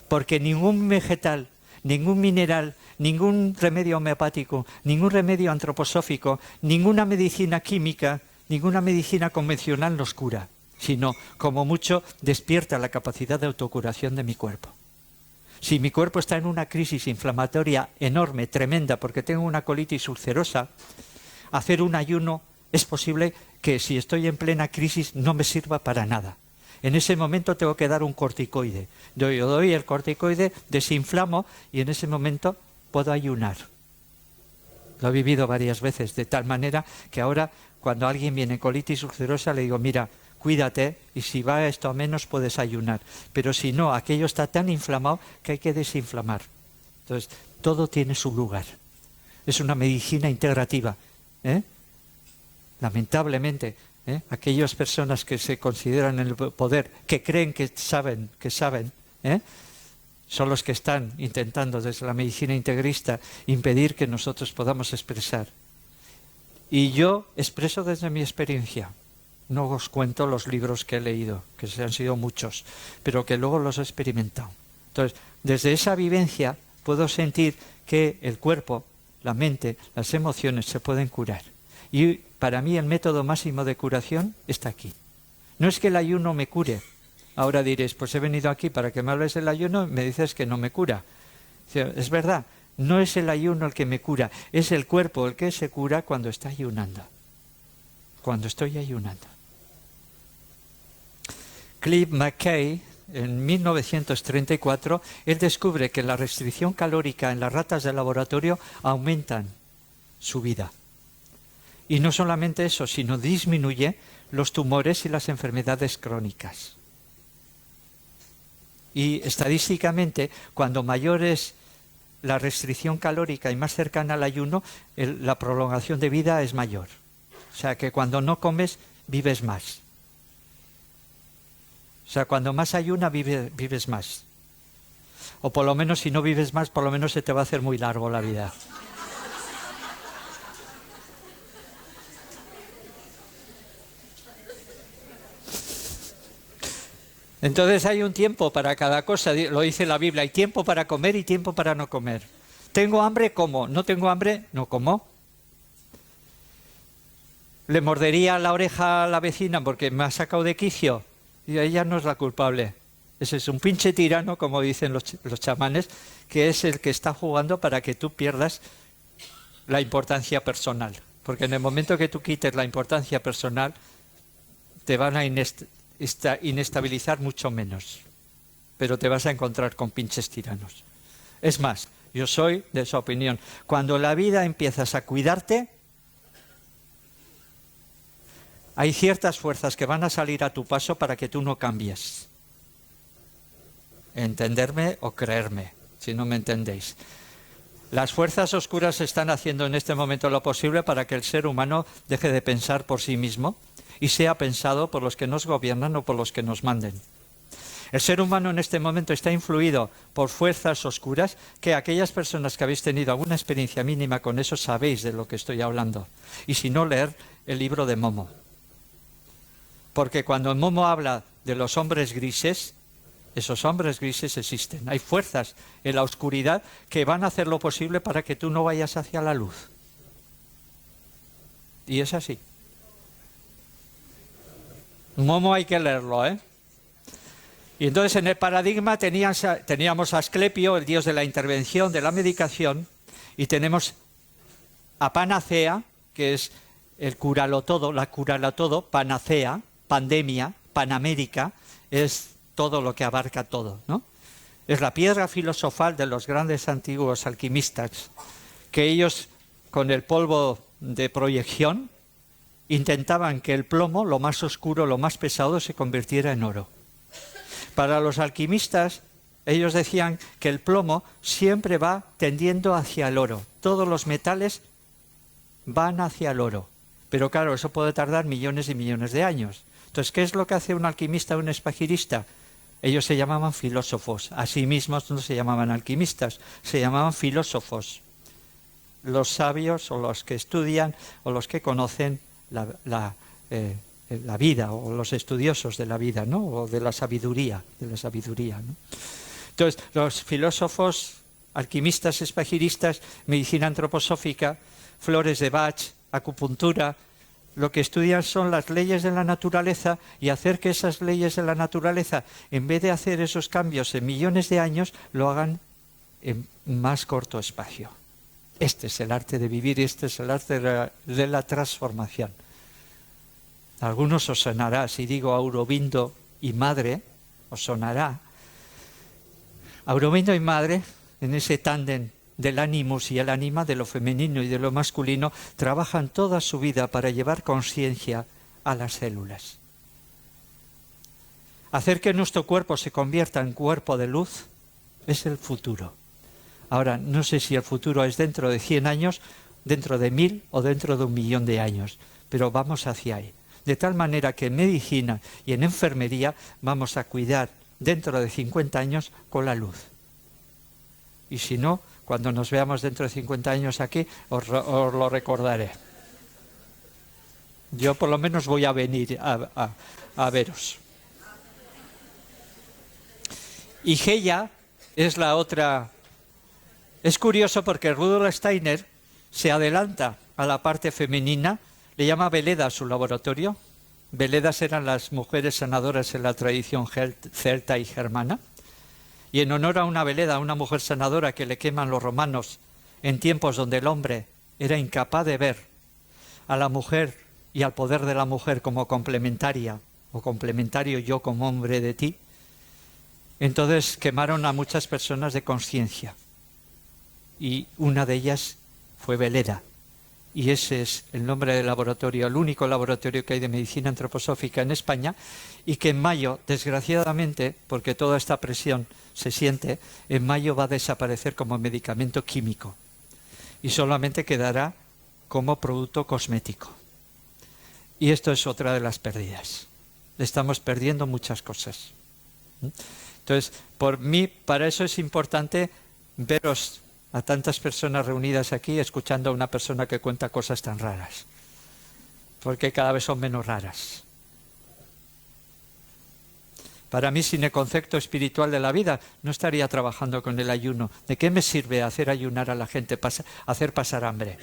Porque ningún vegetal, ningún mineral, ningún remedio homeopático, ningún remedio antroposófico, ninguna medicina química, ninguna medicina convencional nos cura, sino como mucho despierta la capacidad de autocuración de mi cuerpo. Si mi cuerpo está en una crisis inflamatoria enorme, tremenda, porque tengo una colitis ulcerosa, hacer un ayuno es posible que si estoy en plena crisis no me sirva para nada. En ese momento tengo que dar un corticoide. Yo doy el corticoide, desinflamo y en ese momento puedo ayunar. Lo he vivido varias veces, de tal manera que ahora cuando alguien viene con colitis ulcerosa le digo, mira, cuídate y si va esto a menos puedes ayunar. Pero si no, aquello está tan inflamado que hay que desinflamar. Entonces, todo tiene su lugar. Es una medicina integrativa. Lamentablemente, aquellas personas que se consideran en el poder, que creen que saben, son los que están intentando desde la medicina integrista impedir que nosotros podamos expresar. Y yo expreso desde mi experiencia. No os cuento los libros que he leído, que han sido muchos, pero que luego los he experimentado. Entonces, desde esa vivencia puedo sentir que el cuerpo, la mente, las emociones se pueden curar. Y para mí el método máximo de curación está aquí. No es que el ayuno me cure. Ahora diréis, pues he venido aquí para que me hables del ayuno y me dices que no me cura. Es verdad, no es el ayuno el que me cura, es el cuerpo el que se cura cuando está ayunando. Cuando estoy ayunando. Clive McKay, en 1934, él descubre que la restricción calórica en las ratas de laboratorio aumentan su vida. Y no solamente eso, sino disminuye los tumores y las enfermedades crónicas. Y estadísticamente, cuando mayor es la restricción calórica y más cercana al ayuno, la prolongación de vida es mayor. O sea que cuando no comes, vives más. O sea, cuando más ayuna, vives más. O por lo menos, si no vives más, por lo menos se te va a hacer muy largo la vida. Entonces hay un tiempo para cada cosa, lo dice la Biblia, hay tiempo para comer y tiempo para no comer. ¿Tengo hambre? Como. ¿No tengo hambre? No como. ¿Le mordería la oreja a la vecina porque me ha sacado de quicio? Y ella no es la culpable. Ese es un pinche tirano, como dicen los chamanes, que es el que está jugando para que tú pierdas la importancia personal. Porque en el momento que tú quites la importancia personal, te van a inestabilizar mucho menos. Pero te vas a encontrar con pinches tiranos. Es más, yo soy de esa opinión. Cuando la vida empiezas a cuidarte, hay ciertas fuerzas que van a salir a tu paso para que tú no cambies. Entenderme o creerme, si no me entendéis. Las fuerzas oscuras están haciendo en este momento lo posible para que el ser humano deje de pensar por sí mismo y sea pensado por los que nos gobiernan o por los que nos manden. El ser humano en este momento está influido por fuerzas oscuras que aquellas personas que habéis tenido alguna experiencia mínima con eso sabéis de lo que estoy hablando. Y si no, leer el libro de Momo. Porque cuando Momo habla de los hombres grises, esos hombres grises existen. Hay fuerzas en la oscuridad que van a hacer lo posible para que tú no vayas hacia la luz. Y es así. Momo hay que leerlo, ¿eh? Y entonces en el paradigma teníamos a Asclepio, el dios de la intervención, de la medicación, y tenemos a Panacea, que es el cúralo todo, la cúrala todo, Panacea, pandemia, Panamérica, es todo lo que abarca todo, ¿no? Es la piedra filosofal de los grandes antiguos alquimistas, que ellos con el polvo de proyección intentaban que el plomo, lo más oscuro, lo más pesado, se convirtiera en oro. Para los alquimistas, ellos decían que el plomo siempre va tendiendo hacia el oro. Todos los metales van hacia el oro. Pero claro, eso puede tardar millones y millones de años. Entonces, ¿qué es lo que hace un alquimista o un espagirista? Ellos se llamaban filósofos. A sí mismos no se llamaban alquimistas, se llamaban filósofos. Los sabios o los que estudian o los que conocen la vida, o los estudiosos de la vida, ¿no? O de la sabiduría, ¿no? Entonces, los filósofos, alquimistas, espagiristas, medicina antroposófica, flores de Bach, acupuntura, lo que estudian son las leyes de la naturaleza, y hacer que esas leyes de la naturaleza, en vez de hacer esos cambios en millones de años, lo hagan en más corto espacio. Este es el arte de vivir, este es el arte de la transformación. A algunos os sonará, si digo Aurobindo y madre, os sonará. Aurobindo y madre, en ese tándem del animus y el ánima, de lo femenino y de lo masculino, trabajan toda su vida para llevar conciencia a las células. Hacer que nuestro cuerpo se convierta en cuerpo de luz es el futuro. Ahora, no sé si el futuro es dentro de 100 años, dentro de 1000 o dentro de 1.000.000 de años, pero vamos hacia ahí. De tal manera que en medicina y en enfermería vamos a cuidar dentro de 50 años con la luz. Y si no, cuando nos veamos dentro de 50 años aquí, os lo recordaré. Yo por lo menos voy a venir a veros. Y Geia es la otra. Es curioso porque Rudolf Steiner se adelanta a la parte femenina. Le llama Veleda a su laboratorio. Veledas eran las mujeres sanadoras en la tradición celta y germana. Y en honor a una Veleda, a una mujer sanadora que le queman los romanos en tiempos donde el hombre era incapaz de ver a la mujer y al poder de la mujer como complementaria, o complementario yo como hombre de ti, entonces quemaron a muchas personas de conciencia. Y una de ellas fue Veleda. Y ese es el nombre del laboratorio, el único laboratorio que hay de medicina antroposófica en España, y que en mayo, desgraciadamente, porque toda esta presión se siente, en mayo va a desaparecer como medicamento químico y solamente quedará como producto cosmético. Y esto es otra de las pérdidas. Estamos perdiendo muchas cosas. Entonces, para eso es importante veros a tantas personas reunidas aquí, escuchando a una persona que cuenta cosas tan raras, porque cada vez son menos raras. Para mí, sin el concepto espiritual de la vida, no estaría trabajando con el ayuno. ¿De qué me sirve hacer ayunar a la gente, hacer pasar hambre?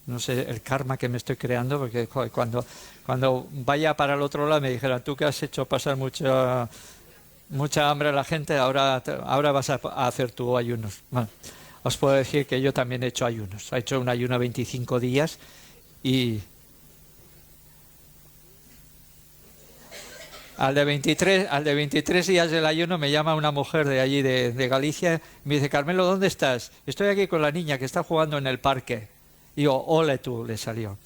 No sé, el karma que me estoy creando, porque joder, cuando vaya para el otro lado me dijeran, tú que has hecho pasar mucha hambre a la gente, ahora vas a hacer tú ayunos. Bueno, os puedo decir que yo también he hecho ayunos. He hecho un ayuno 25 días y al de 23 días del ayuno me llama una mujer de allí de Galicia y me dice, Carmelo, ¿dónde estás? Estoy aquí con la niña que está jugando en el parque. Y digo, ole tú, le salió.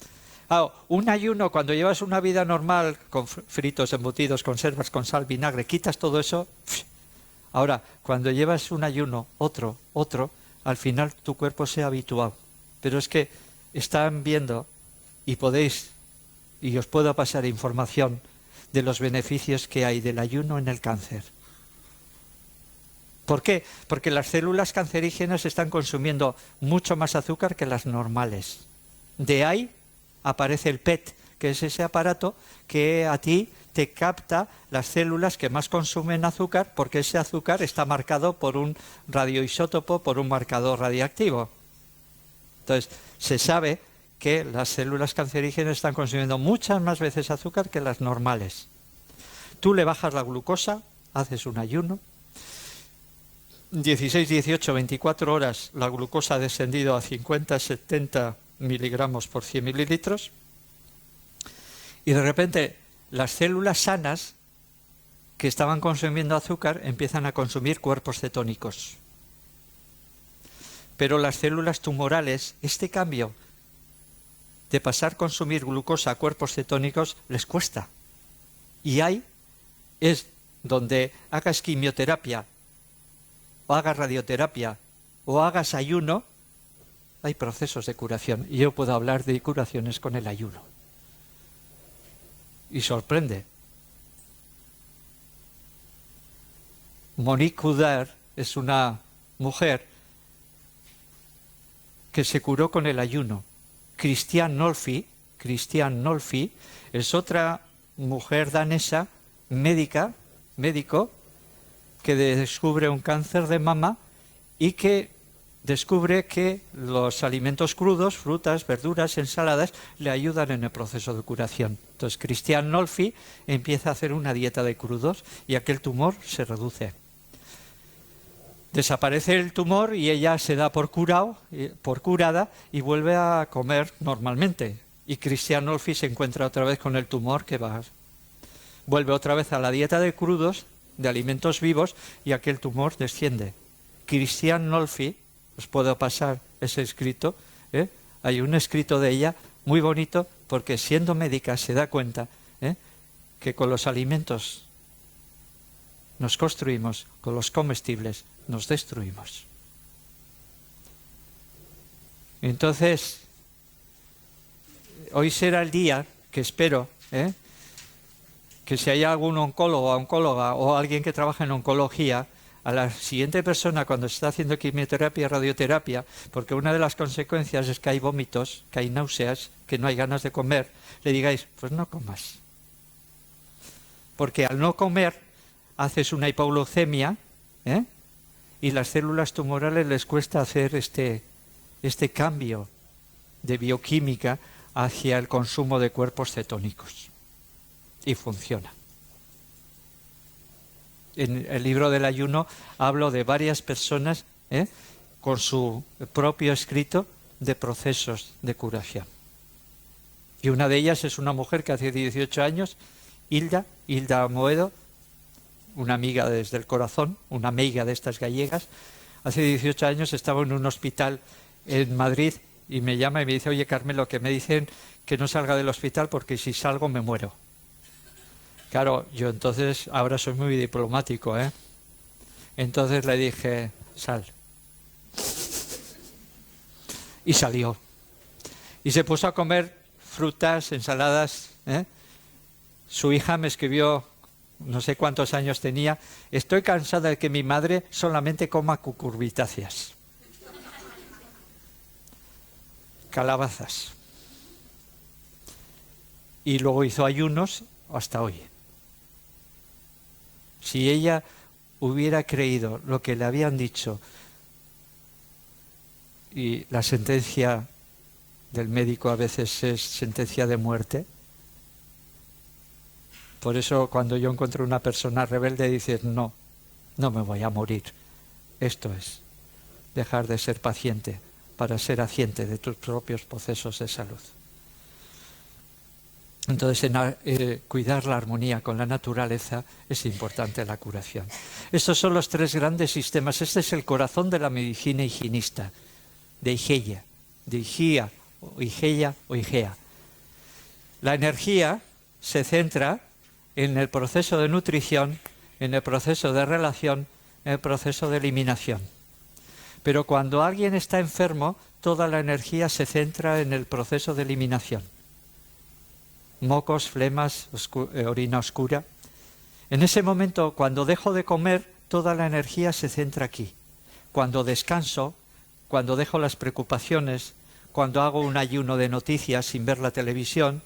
Un ayuno, cuando llevas una vida normal, con fritos, embutidos, conservas, con sal, vinagre, quitas todo eso. Ahora, cuando llevas un ayuno, otro, al final tu cuerpo se ha habituado. Pero es que están viendo, y os puedo pasar información de los beneficios que hay del ayuno en el cáncer. ¿Por qué? Porque las células cancerígenas están consumiendo mucho más azúcar que las normales. De ahí aparece el PET, que es ese aparato que a ti te capta las células que más consumen azúcar, porque ese azúcar está marcado por un radioisótopo, por un marcador radiactivo. Entonces, se sabe que las células cancerígenas están consumiendo muchas más veces azúcar que las normales. Tú le bajas la glucosa, haces un ayuno, 16, 18, 24 horas la glucosa ha descendido a 50, 70 miligramos por 100 mililitros y de repente las células sanas que estaban consumiendo azúcar empiezan a consumir cuerpos cetónicos. Pero las células tumorales, este cambio de pasar a consumir glucosa a cuerpos cetónicos les cuesta. Y ahí es donde hagas quimioterapia, o hagas radioterapia, o hagas ayuno, hay procesos de curación. Y yo puedo hablar de curaciones con el ayuno. Y sorprende. Monique Coudard es una mujer que se curó con el ayuno. Christiane Nolfi es otra mujer danesa, médico, que descubre un cáncer de mama y que descubre que los alimentos crudos, frutas, verduras, ensaladas, le ayudan en el proceso de curación. Entonces Christiane Nolfi empieza a hacer una dieta de crudos y aquel tumor se reduce. Desaparece el tumor y ella se da por curada y vuelve a comer normalmente. Y Christiane Nolfi se encuentra otra vez con el tumor que vuelve otra vez a la dieta de crudos, de alimentos vivos, y aquel tumor desciende. Christiane Nolfi, os puedo pasar ese escrito, hay un escrito de ella muy bonito porque siendo médica se da cuenta que con los alimentos nos construimos, con los comestibles nos destruimos. Entonces, hoy será el día que espero que si hay algún oncólogo o oncóloga o alguien que trabaja en oncología, a la siguiente persona cuando se está haciendo quimioterapia, radioterapia, porque una de las consecuencias es que hay vómitos, que hay náuseas, que no hay ganas de comer, le digáis, pues no comas. Porque al no comer haces una hipoglucemia, y las células tumorales les cuesta hacer este cambio de bioquímica hacia el consumo de cuerpos cetónicos. Y funciona. En el libro del ayuno hablo de varias personas con su propio escrito de procesos de curación. Y una de ellas es una mujer que hace 18 años, Hilda Moedo, una amiga desde el corazón, una meiga de estas gallegas, hace 18 años estaba en un hospital en Madrid y me llama y me dice, oye Carmelo, que me dicen que no salga del hospital porque si salgo me muero. Claro, yo entonces, ahora soy muy diplomático, Entonces le dije, sal. Y salió. Y se puso a comer frutas, ensaladas, Su hija me escribió, no sé cuántos años tenía, estoy cansada de que mi madre solamente coma cucurbitáceas. Calabazas. Y luego hizo ayunos hasta hoy. Si ella hubiera creído lo que le habían dicho y la sentencia del médico a veces es sentencia de muerte, por eso cuando yo encuentro una persona rebelde dices no me voy a morir. Esto es dejar de ser paciente para ser agente de tus propios procesos de salud. Entonces, cuidar la armonía con la naturaleza es importante en la curación. Estos son los tres grandes sistemas. Este es el corazón de la medicina higienista, de Igea, o Igea. La energía se centra en el proceso de nutrición, en el proceso de relación, en el proceso de eliminación. Pero cuando alguien está enfermo, toda la energía se centra en el proceso de eliminación. Mocos, flemas, orina oscura. En ese momento, cuando dejo de comer, toda la energía se centra aquí. Cuando descanso, cuando dejo las preocupaciones, cuando hago un ayuno de noticias sin ver la televisión,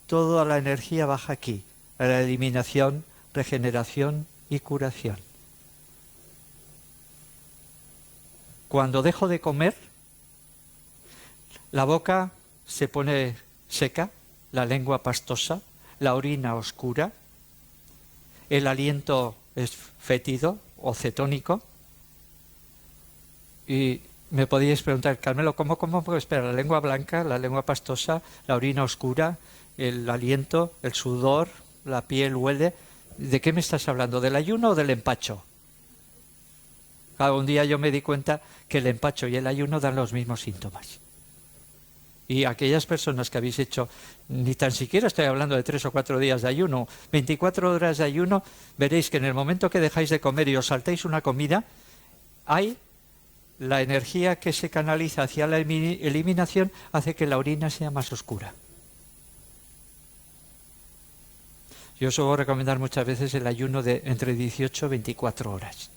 toda la energía baja aquí, a la eliminación, regeneración y curación. Cuando dejo de comer, la boca se pone seca, la lengua pastosa, la orina oscura, el aliento es fétido o cetónico. Y me podíais preguntar, Carmelo, ¿cómo? Pues espera, la lengua blanca, la lengua pastosa, la orina oscura, el aliento, el sudor, la piel huele. ¿De qué me estás hablando? ¿Del ayuno o del empacho? Un día yo me di cuenta que el empacho y el ayuno dan los mismos síntomas. Y aquellas personas que habéis hecho, ni tan siquiera estoy hablando de 3 o 4 días de ayuno, 24 horas de ayuno, veréis que en el momento que dejáis de comer y os saltáis una comida, hay la energía que se canaliza hacia la eliminación, hace que la orina sea más oscura. Yo suelo recomendar muchas veces el ayuno de entre 18 y 24 horas.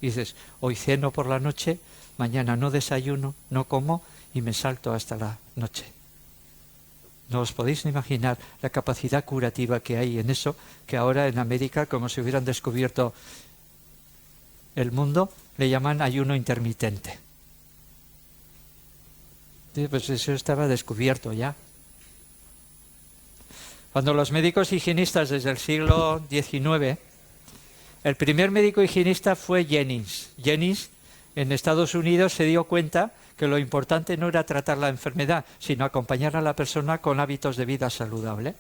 Dices, hoy ceno por la noche, mañana no desayuno, no como y me salto hasta la noche. No os podéis imaginar la capacidad curativa que hay en eso, que ahora en América, como si hubieran descubierto el mundo, le llaman ayuno intermitente. Sí, pues eso estaba descubierto ya. Cuando los médicos higienistas desde el siglo XIX, el primer médico higienista fue Jennings. Jennings en Estados Unidos se dio cuenta que lo importante no era tratar la enfermedad, sino acompañar a la persona con hábitos de vida saludable.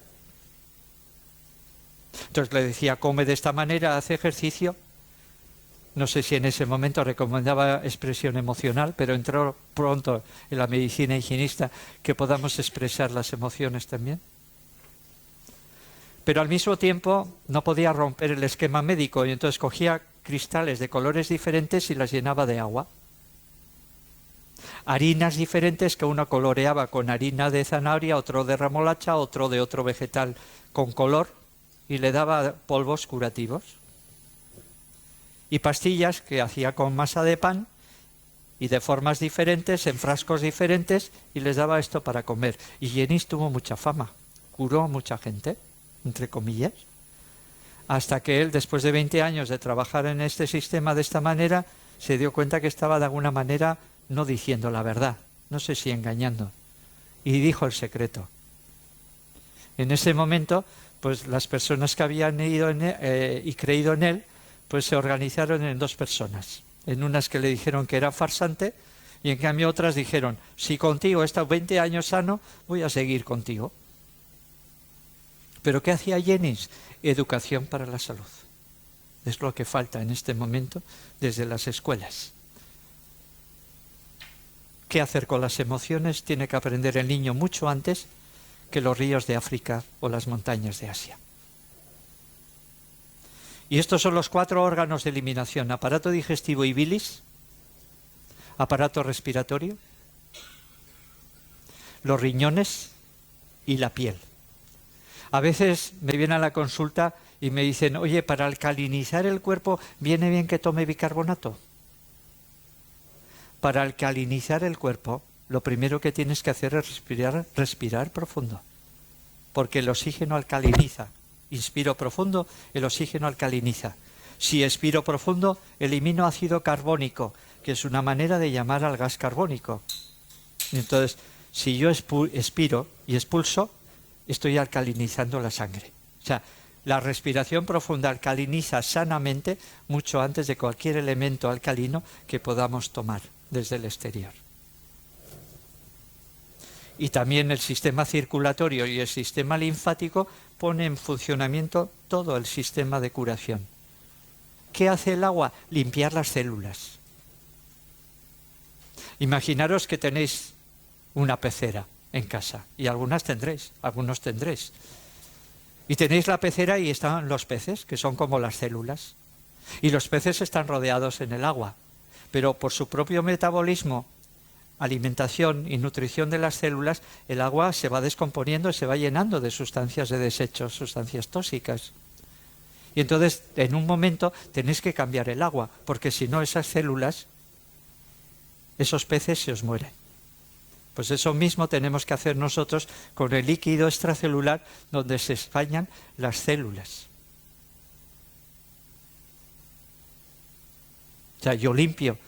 Entonces le decía, come de esta manera, hace ejercicio. No sé si en ese momento recomendaba expresión emocional, pero entró pronto en la medicina higienista que podamos expresar las emociones también. Pero al mismo tiempo no podía romper el esquema médico y entonces cogía cristales de colores diferentes y las llenaba de agua. Harinas diferentes que uno coloreaba con harina de zanahoria, otro de remolacha, otro de otro vegetal con color y le daba polvos curativos. Y pastillas que hacía con masa de pan y de formas diferentes, en frascos diferentes, y les daba esto para comer. Y Jennings tuvo mucha fama, curó a mucha gente, entre comillas, hasta que él, después de 20 años de trabajar en este sistema de esta manera, se dio cuenta que estaba de alguna manera no diciendo la verdad, no sé si engañando, y dijo el secreto. En ese momento, pues las personas que habían ido en él, y creído en él, pues se organizaron en dos personas. En unas que le dijeron que era farsante y en cambio otras dijeron, si contigo he estado 20 años sano, voy a seguir contigo. ¿Pero qué hacía Jennings? Educación para la salud. Es lo que falta en este momento desde las escuelas. ¿Qué hacer con las emociones? Tiene que aprender el niño mucho antes que los ríos de África o las montañas de Asia. Y estos son los 4 órganos de eliminación: aparato digestivo y bilis, aparato respiratorio, los riñones y la piel. A veces me vienen a la consulta y me dicen, oye, para alcalinizar el cuerpo, ¿viene bien que tome bicarbonato? Para alcalinizar el cuerpo, lo primero que tienes que hacer es respirar profundo, porque el oxígeno alcaliniza. Inspiro profundo, el oxígeno alcaliniza. Si expiro profundo, elimino ácido carbónico, que es una manera de llamar al gas carbónico. Entonces, si yo expiro y expulso, estoy alcalinizando la sangre. O sea, la respiración profunda alcaliniza sanamente mucho antes de cualquier elemento alcalino que podamos tomar desde el exterior. Y también el sistema circulatorio y el sistema linfático pone en funcionamiento todo el sistema de curación. ¿Qué hace el agua? Limpiar las células. Imaginaros que tenéis una pecera en casa, y algunos tendréis. Y tenéis la pecera y están los peces, que son como las células. Y los peces están rodeados en el agua, pero por su propio metabolismo, alimentación y nutrición de las células, el agua se va descomponiendo y se va llenando de sustancias de desechos, sustancias tóxicas. Y entonces, en un momento, tenéis que cambiar el agua, porque si no, esas células, esos peces se os mueren. Pues eso mismo tenemos que hacer nosotros con el líquido extracelular donde se españan las células. O sea, yo limpio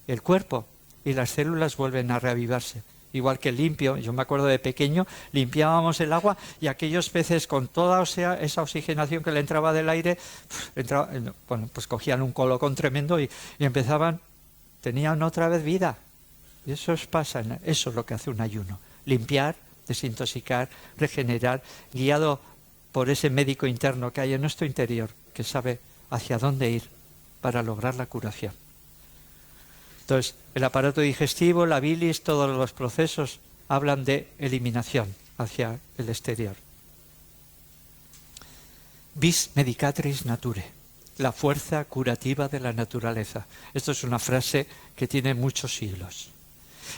el cuerpo y las células vuelven a reavivarse igual que limpio. Yo me acuerdo de pequeño, limpiábamos el agua y aquellos peces con toda esa oxigenación que le entraba del aire, bueno, pues cogían un colocón tremendo y empezaban, tenían otra vez vida. Y eso eso es lo que hace un ayuno: limpiar, desintoxicar, regenerar, guiado por ese médico interno que hay en nuestro interior, que sabe hacia dónde ir para lograr la curación. Entonces, el aparato digestivo, la bilis, todos los procesos hablan de eliminación hacia el exterior. Vis medicatris nature, la fuerza curativa de la naturaleza. Esto es una frase que tiene muchos siglos.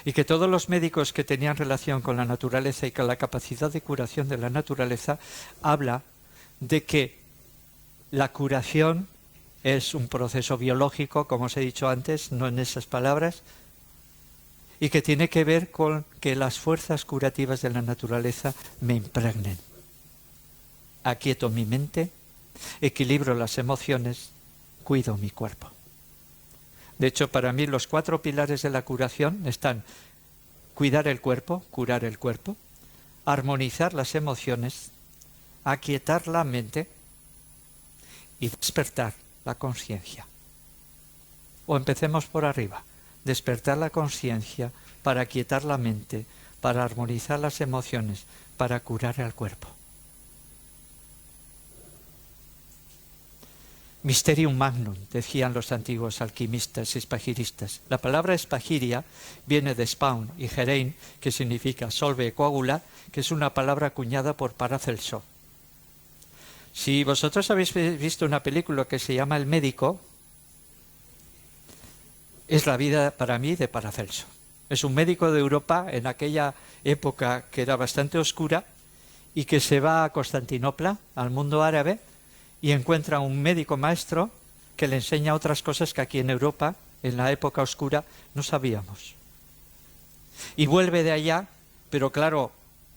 Y que todos los médicos que tenían relación con la naturaleza y con la capacidad de curación de la naturaleza habla de que la curación es un proceso biológico, como os he dicho antes, no en esas palabras, y que tiene que ver con que las fuerzas curativas de la naturaleza me impregnen. Aquieto mi mente, equilibro las emociones, cuido mi cuerpo. De hecho, para mí los 4 pilares de la curación están: cuidar el cuerpo, curar el cuerpo, armonizar las emociones, aquietar la mente y despertar la conciencia. O empecemos por arriba: despertar la conciencia para aquietar la mente, para armonizar las emociones, para curar el cuerpo. Mysterium magnum, decían los antiguos alquimistas y espagiristas. La palabra espagiria viene de spaun y gerein, que significa solve coagula, que es una palabra acuñada por Paracelso. Si vosotros habéis visto una película que se llama El médico, es la vida para mí de Paracelso. Es un médico de Europa en aquella época que era bastante oscura y que se va a Constantinopla, al mundo árabe, y encuentra un médico maestro que le enseña otras cosas que aquí en Europa, en la época oscura, no sabíamos. Y vuelve de allá, pero claro,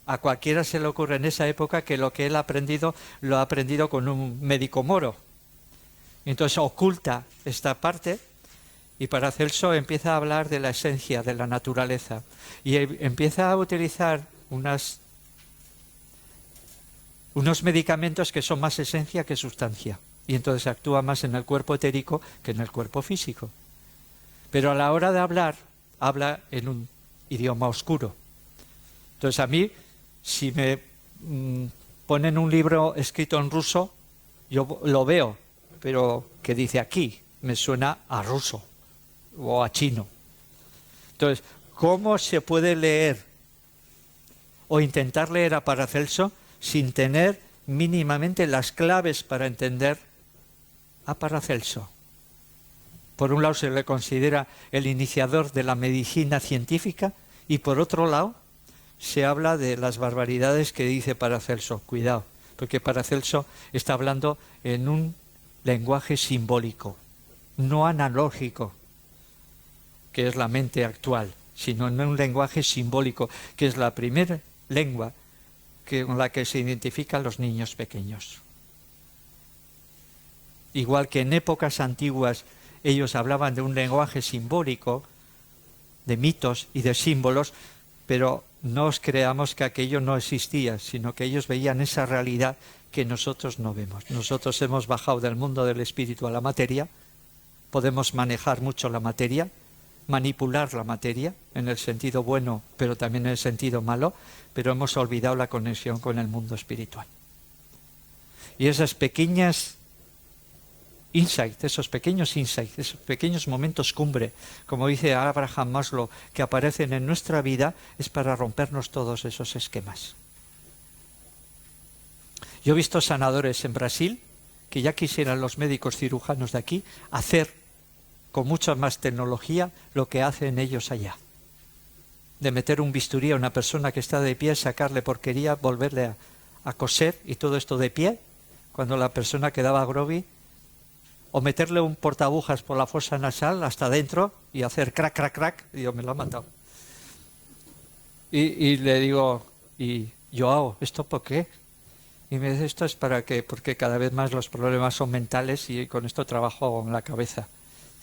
a cualquiera se le ocurre en esa época que lo que él ha aprendido, lo ha aprendido con un médico moro. Entonces oculta esta parte y Paracelso empieza a hablar de la esencia de la naturaleza y empieza a utilizar unos medicamentos que son más esencia que sustancia, y entonces actúa más en el cuerpo etérico que en el cuerpo físico. Pero a la hora de hablar, habla en un idioma oscuro. Entonces a mí, si me ponen un libro escrito en ruso, yo lo veo, pero que dice aquí, me suena a ruso o a chino. Entonces, ¿cómo se puede leer o intentar leer a Paracelso sin tener mínimamente las claves para entender a Paracelso? Por un lado se le considera el iniciador de la medicina científica y por otro lado se habla de las barbaridades que dice Paracelso. Cuidado, porque Paracelso está hablando en un lenguaje simbólico, no analógico, que es la mente actual, sino en un lenguaje simbólico, que es la primera lengua con la que se identifican los niños pequeños. Igual que en épocas antiguas ellos hablaban de un lenguaje simbólico, de mitos y de símbolos, pero no os creamos que aquello no existía, sino que ellos veían esa realidad que nosotros no vemos. Nosotros hemos bajado del mundo del espíritu a la materia, podemos manejar mucho la materia, manipular la materia en el sentido bueno, pero también en el sentido malo, pero hemos olvidado la conexión con el mundo espiritual. Y esas pequeñas insights, esos pequeños momentos cumbre, como dice Abraham Maslow, que aparecen en nuestra vida, es para rompernos todos esos esquemas. Yo he visto sanadores en Brasil que ya quisieran los médicos cirujanos de aquí hacer con mucha más tecnología lo que hacen ellos allá. De meter un bisturí a una persona que está de pie, sacarle porquería, volverle a coser y todo esto de pie, cuando la persona quedaba groggy, o meterle un portabujas por la fosa nasal hasta adentro y hacer crack, crack, crack, y yo me lo ha matado. Y le digo, ¿y Joao, esto por qué? Y me dice, esto es porque cada vez más los problemas son mentales y con esto trabajo en la cabeza.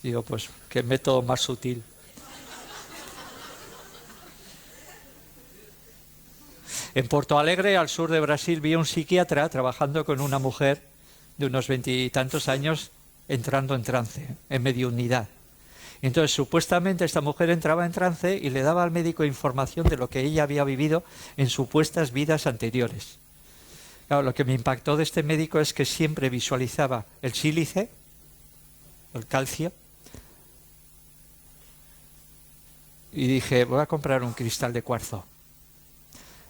Digo, pues, qué método más sutil. En Porto Alegre, al sur de Brasil, vi a un psiquiatra trabajando con una mujer de unos 20 y tantos años entrando en trance, en mediunidad. Entonces, supuestamente esta mujer entraba en trance y le daba al médico información de lo que ella había vivido en supuestas vidas anteriores. Claro, lo que me impactó de este médico es que siempre visualizaba el sílice, el calcio, y dije, voy a comprar un cristal de cuarzo.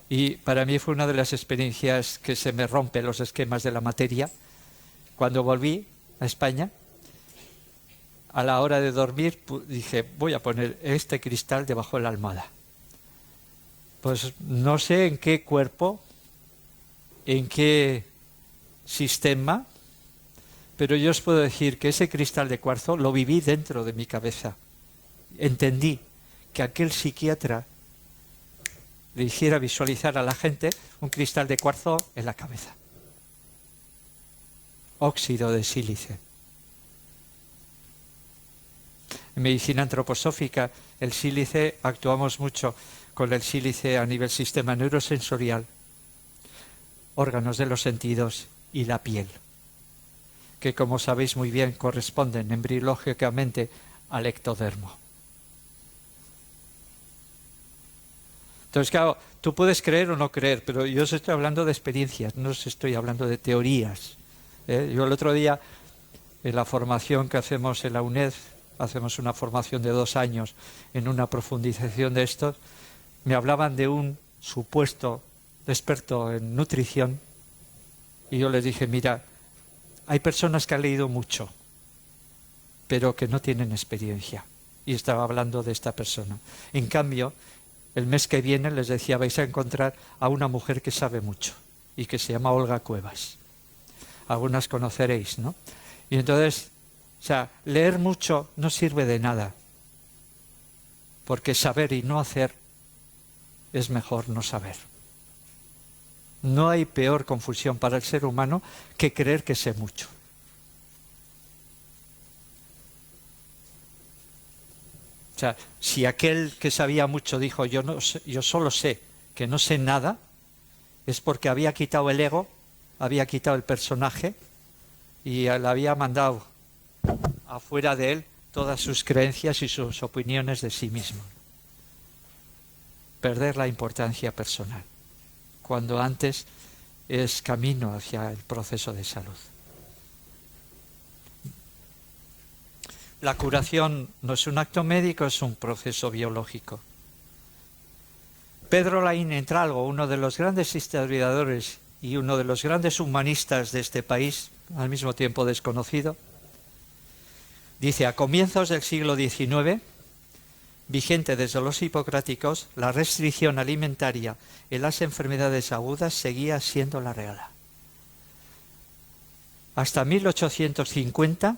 Y para mí fue una de las experiencias que se me rompen los esquemas de la materia. Cuando volví a España, a la hora de dormir, dije, voy a poner este cristal debajo de la almohada. Pues no sé en qué cuerpo, en qué sistema, pero yo os puedo decir que ese cristal de cuarzo lo viví dentro de mi cabeza. Entendí que aquel psiquiatra le hiciera visualizar a la gente un cristal de cuarzo en la cabeza. Óxido de sílice. En medicina antroposófica, el sílice, actuamos mucho con el sílice a nivel sistema neurosensorial, órganos de los sentidos y la piel, que como sabéis muy bien corresponden embriológicamente al ectodermo. Entonces, claro, tú puedes creer o no creer, pero yo os estoy hablando de experiencias, no os estoy hablando de teorías. Yo el otro día, en la formación que hacemos en la UNED, hacemos una formación de 2 años en una profundización de estos, me hablaban de un supuesto experto en nutrición y yo les dije, mira, hay personas que han leído mucho, pero que no tienen experiencia. Y estaba hablando de esta persona. En cambio, el mes que viene les decía, vais a encontrar a una mujer que sabe mucho y que se llama Olga Cuevas. Algunas conoceréis, ¿no? Y entonces, o sea, leer mucho no sirve de nada, porque saber y no hacer es mejor no saber. No hay peor confusión para el ser humano que creer que sé mucho. O sea, si aquel que sabía mucho dijo yo solo sé que no sé nada, es porque había quitado el ego, había quitado el personaje y le había mandado afuera de él todas sus creencias y sus opiniones de sí mismo. Perder la importancia personal, cuando antes es camino hacia el proceso de salud. La curación no es un acto médico, es un proceso biológico. Pedro Laín Entralgo, uno de los grandes historiadores y uno de los grandes humanistas de este país, al mismo tiempo desconocido, dice, a comienzos del siglo XIX, vigente desde los hipocráticos, la restricción alimentaria en las enfermedades agudas seguía siendo la regla. Hasta 1850,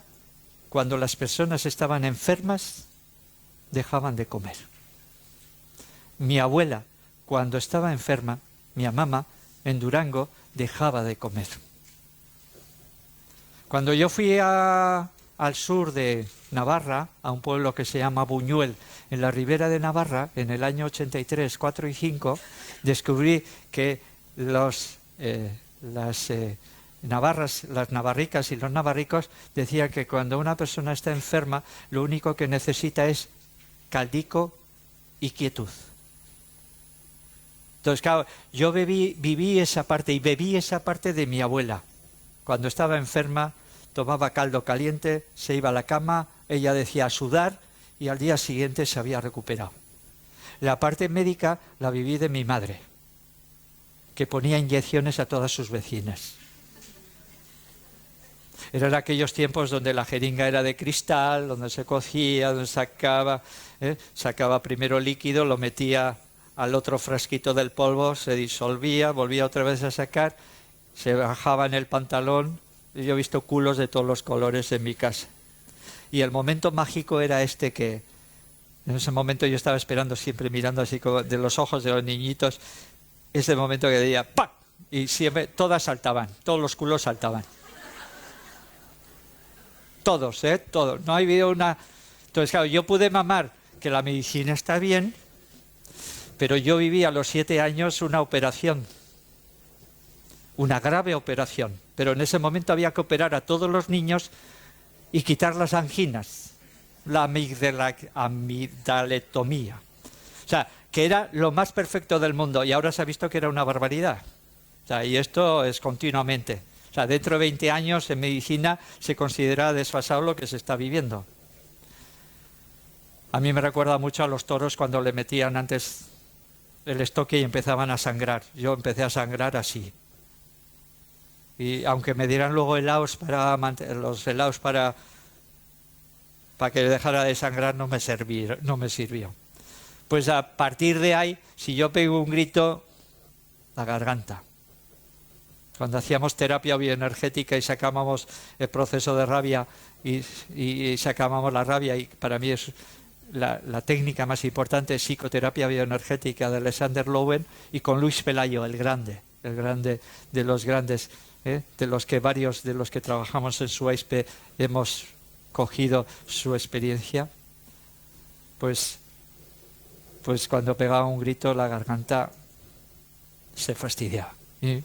cuando las personas estaban enfermas, dejaban de comer. Mi abuela, cuando estaba enferma, mi mamá, en Durango, dejaba de comer. Cuando yo fui al sur de Navarra, a un pueblo que se llama Buñuel, en la ribera de Navarra, en el año 83, 4 y 5, descubrí que las navarricas y los navarricos decían que cuando una persona está enferma, lo único que necesita es caldico y quietud. Entonces, claro, yo viví esa parte y bebí esa parte de mi abuela. Cuando estaba enferma, tomaba caldo caliente, se iba a la cama, ella decía a sudar y al día siguiente se había recuperado. La parte médica la viví de mi madre, que ponía inyecciones a todas sus vecinas. Eran aquellos tiempos donde la jeringa era de cristal, donde se cocía, donde sacaba primero líquido, lo metía al otro frasquito del polvo, se disolvía, volvía otra vez a sacar, se bajaba en el pantalón. Yo he visto culos de todos los colores en mi casa. Y el momento mágico era este, que en ese momento yo estaba esperando, siempre mirando así como de los ojos de los niñitos, ese momento que decía ¡pac! Y siempre todas saltaban, todos los culos saltaban. Todos, todos. No ha habido una... Entonces, claro, yo pude mamar que la medicina está bien, Pero yo viví a los 7 años una operación, una grave operación. Pero en ese momento había que operar a todos los niños y quitar las anginas, la amigdaletomía. O sea, que era lo más perfecto del mundo y ahora se ha visto que era una barbaridad. O sea, y esto es continuamente. O sea, dentro de 20 años en medicina se considera desfasado lo que se está viviendo. A mí me recuerda mucho a los toros cuando le metían antes el estoque y empezaban a sangrar. Yo empecé a sangrar así. Y aunque me dieran luego helados para que dejara de sangrar, no me sirvió. Pues a partir de ahí, si yo pego un grito, la garganta. Cuando hacíamos terapia bioenergética y sacábamos el proceso de rabia y sacábamos la rabia, y para mí es la técnica más importante, es psicoterapia bioenergética de Alexander Lowen, y con Luis Pelayo, el grande de los grandes, de los que varios de los que trabajamos en su AISPE hemos cogido su experiencia, pues cuando pegaba un grito la garganta se fastidiaba. Y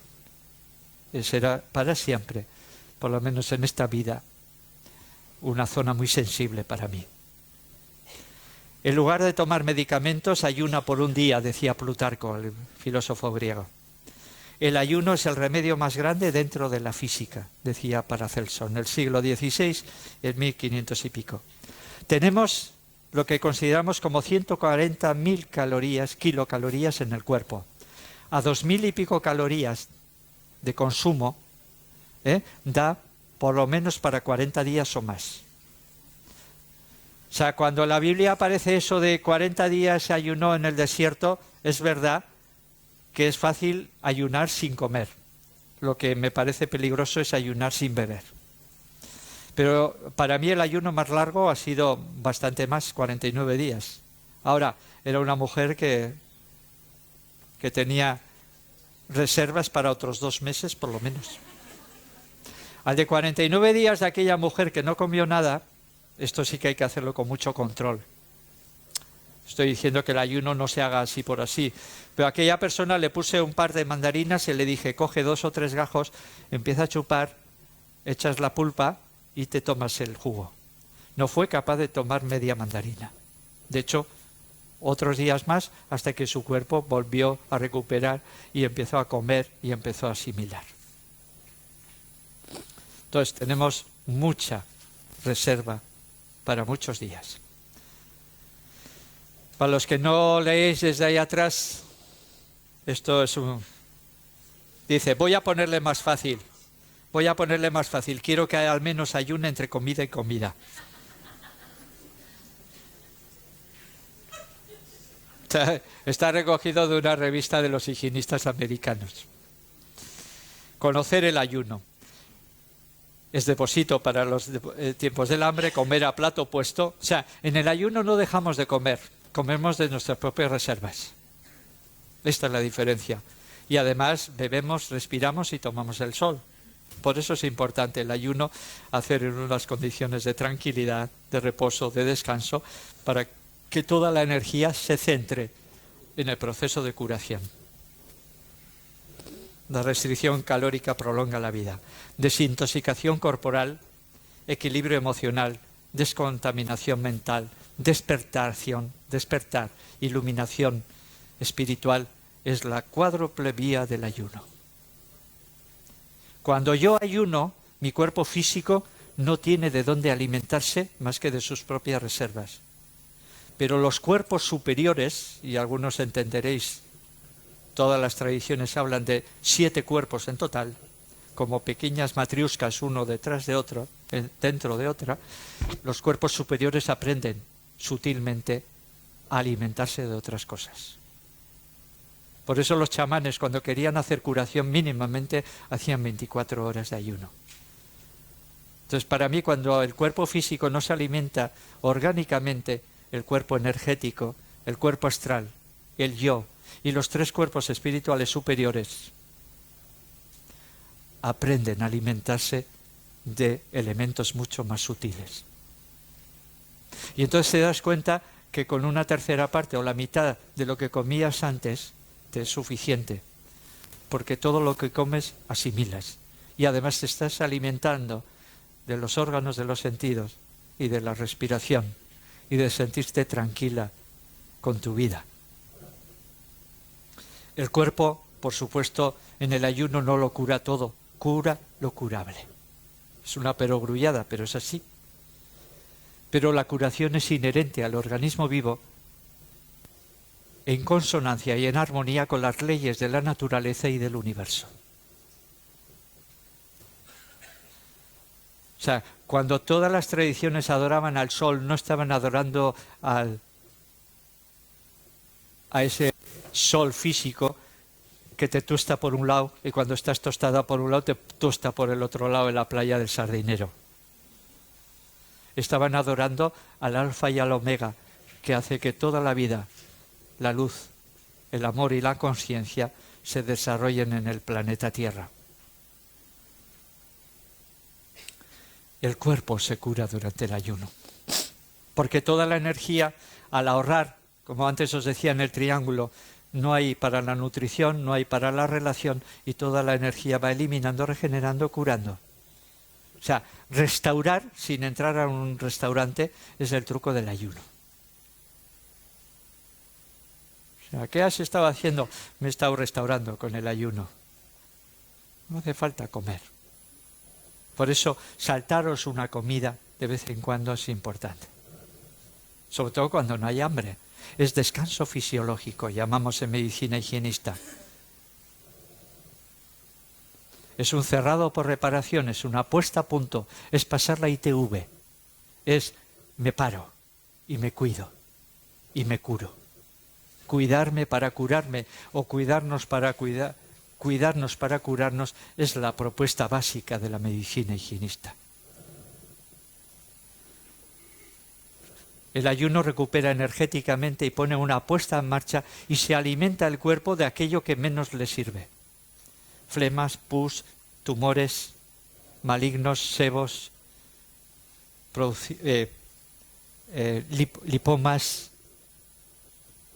esa era para siempre, por lo menos en esta vida, una zona muy sensible para mí. En lugar de tomar medicamentos, ayuna por un día, decía Plutarco, el filósofo griego. El ayuno es el remedio más grande dentro de la física, decía Paracelso, en el siglo XVI, en 1500 y pico. Tenemos lo que consideramos como 140.000 kilocalorías en el cuerpo. A 2.000 y pico calorías de consumo, da por lo menos para 40 días o más. O sea, cuando en la Biblia aparece eso de 40 días ayunó en el desierto, es verdad que es fácil ayunar sin comer. Lo que me parece peligroso es ayunar sin beber. Pero para mí el ayuno más largo ha sido bastante más, 49 días. Ahora, era una mujer que tenía reservas para otros 2 meses por lo menos. Al de 49 días de aquella mujer que no comió nada, esto sí que hay que hacerlo con mucho control. Estoy diciendo que el ayuno no se haga así por así. Pero a aquella persona le puse un par de mandarinas y le dije, coge 2 o 3 gajos, empieza a chupar, echas la pulpa y te tomas el jugo. No fue capaz de tomar media mandarina. De hecho, otros días más hasta que su cuerpo volvió a recuperar y empezó a comer y empezó a asimilar. Entonces tenemos mucha reserva para muchos días. Para los que no leéis desde ahí atrás, esto es dice, voy a ponerle más fácil, quiero que al menos ayune entre comida y comida. Está recogido de una revista de los higienistas americanos. Conocer el ayuno. Es depósito para los tiempos del hambre, comer a plato puesto. O sea, en el ayuno no dejamos de comer, comemos de nuestras propias reservas. Esta es la diferencia. Y además bebemos, respiramos y tomamos el sol. Por eso es importante el ayuno, hacer en unas condiciones de tranquilidad, de reposo, de descanso, para que toda la energía se centre en el proceso de curación. La restricción calórica prolonga la vida. Desintoxicación corporal, equilibrio emocional, descontaminación mental, despertar, iluminación espiritual, es la cuádruple vía del ayuno. Cuando yo ayuno, mi cuerpo físico no tiene de dónde alimentarse más que de sus propias reservas. Pero los cuerpos superiores, y algunos entenderéis, todas las tradiciones hablan de 7 cuerpos en total, como pequeñas matriuscas uno detrás de otro, dentro de otra, los cuerpos superiores aprenden sutilmente a alimentarse de otras cosas. Por eso los chamanes, cuando querían hacer curación mínimamente, hacían 24 horas de ayuno. Entonces, para mí, cuando el cuerpo físico no se alimenta orgánicamente, el cuerpo energético, el cuerpo astral, el yo y los 3 cuerpos espirituales superiores aprenden a alimentarse de elementos mucho más sutiles. Y entonces te das cuenta que con una tercera parte o la mitad de lo que comías antes te es suficiente, porque todo lo que comes asimilas y además te estás alimentando de los órganos de los sentidos y de la respiración y de sentirte tranquila con tu vida. El cuerpo, por supuesto, en el ayuno no lo cura todo, cura lo curable. Es una perogrullada, pero es así. Pero la curación es inherente al organismo vivo en consonancia y en armonía con las leyes de la naturaleza y del universo. O sea, cuando todas las tradiciones adoraban al sol, no estaban adorando a ese sol físico que te tuesta por un lado y cuando estás tostada por un lado te tuesta por el otro lado en la playa del Sardinero. Estaban adorando al alfa y al omega, que hace que toda la vida, la luz, el amor y la conciencia se desarrollen en el planeta Tierra. El cuerpo se cura durante el ayuno, porque toda la energía, al ahorrar, como antes os decía en el triángulo, no hay para la nutrición, no hay para la relación, y toda la energía va eliminando, regenerando, curando. O sea, restaurar sin entrar a un restaurante es el truco del ayuno. O sea, ¿qué has estado haciendo? Me he estado restaurando con el ayuno. No hace falta comer. Por eso, saltaros una comida de vez en cuando es importante. Sobre todo cuando no hay hambre. Es descanso fisiológico, llamamos en medicina higienista. Es un cerrado por reparación, es una puesta a punto, es pasar la ITV, es me paro y me cuido y me curo. Cuidarme para curarme o cuidarnos para curarnos es la propuesta básica de la medicina higienista. El ayuno recupera energéticamente y pone una puesta en marcha y se alimenta el cuerpo de aquello que menos le sirve. Flemas, pus, tumores malignos, sebos, lipomas,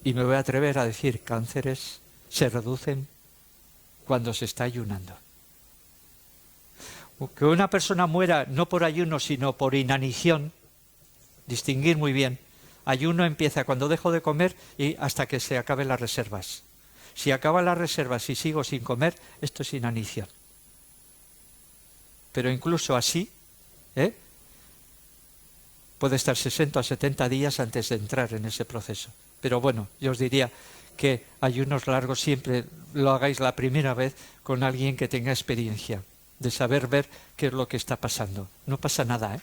y me voy a atrever a decir cánceres, se reducen cuando se está ayunando. Que una persona muera no por ayuno, sino por inanición, distinguir muy bien. Ayuno empieza cuando dejo de comer y hasta que se acaben las reservas. Si acaban las reservas y sigo sin comer, esto es inanición. Pero incluso así, puede estar 60 o 70 días antes de entrar en ese proceso. Pero bueno, yo os diría que ayunos largos siempre lo hagáis la primera vez con alguien que tenga experiencia, de saber ver qué es lo que está pasando. No pasa nada, ¿eh?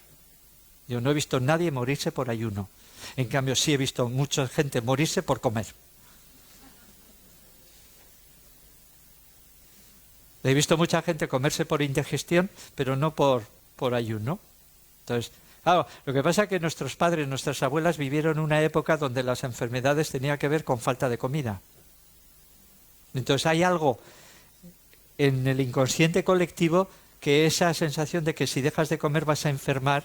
Yo no he visto a nadie morirse por ayuno. En cambio, sí he visto mucha gente morirse por comer. He visto mucha gente comerse por indigestión, pero no por ayuno. Entonces, claro, lo que pasa es que nuestros padres, nuestras abuelas vivieron una época donde las enfermedades tenían que ver con falta de comida. Entonces hay algo en el inconsciente colectivo que esa sensación de que si dejas de comer vas a enfermar,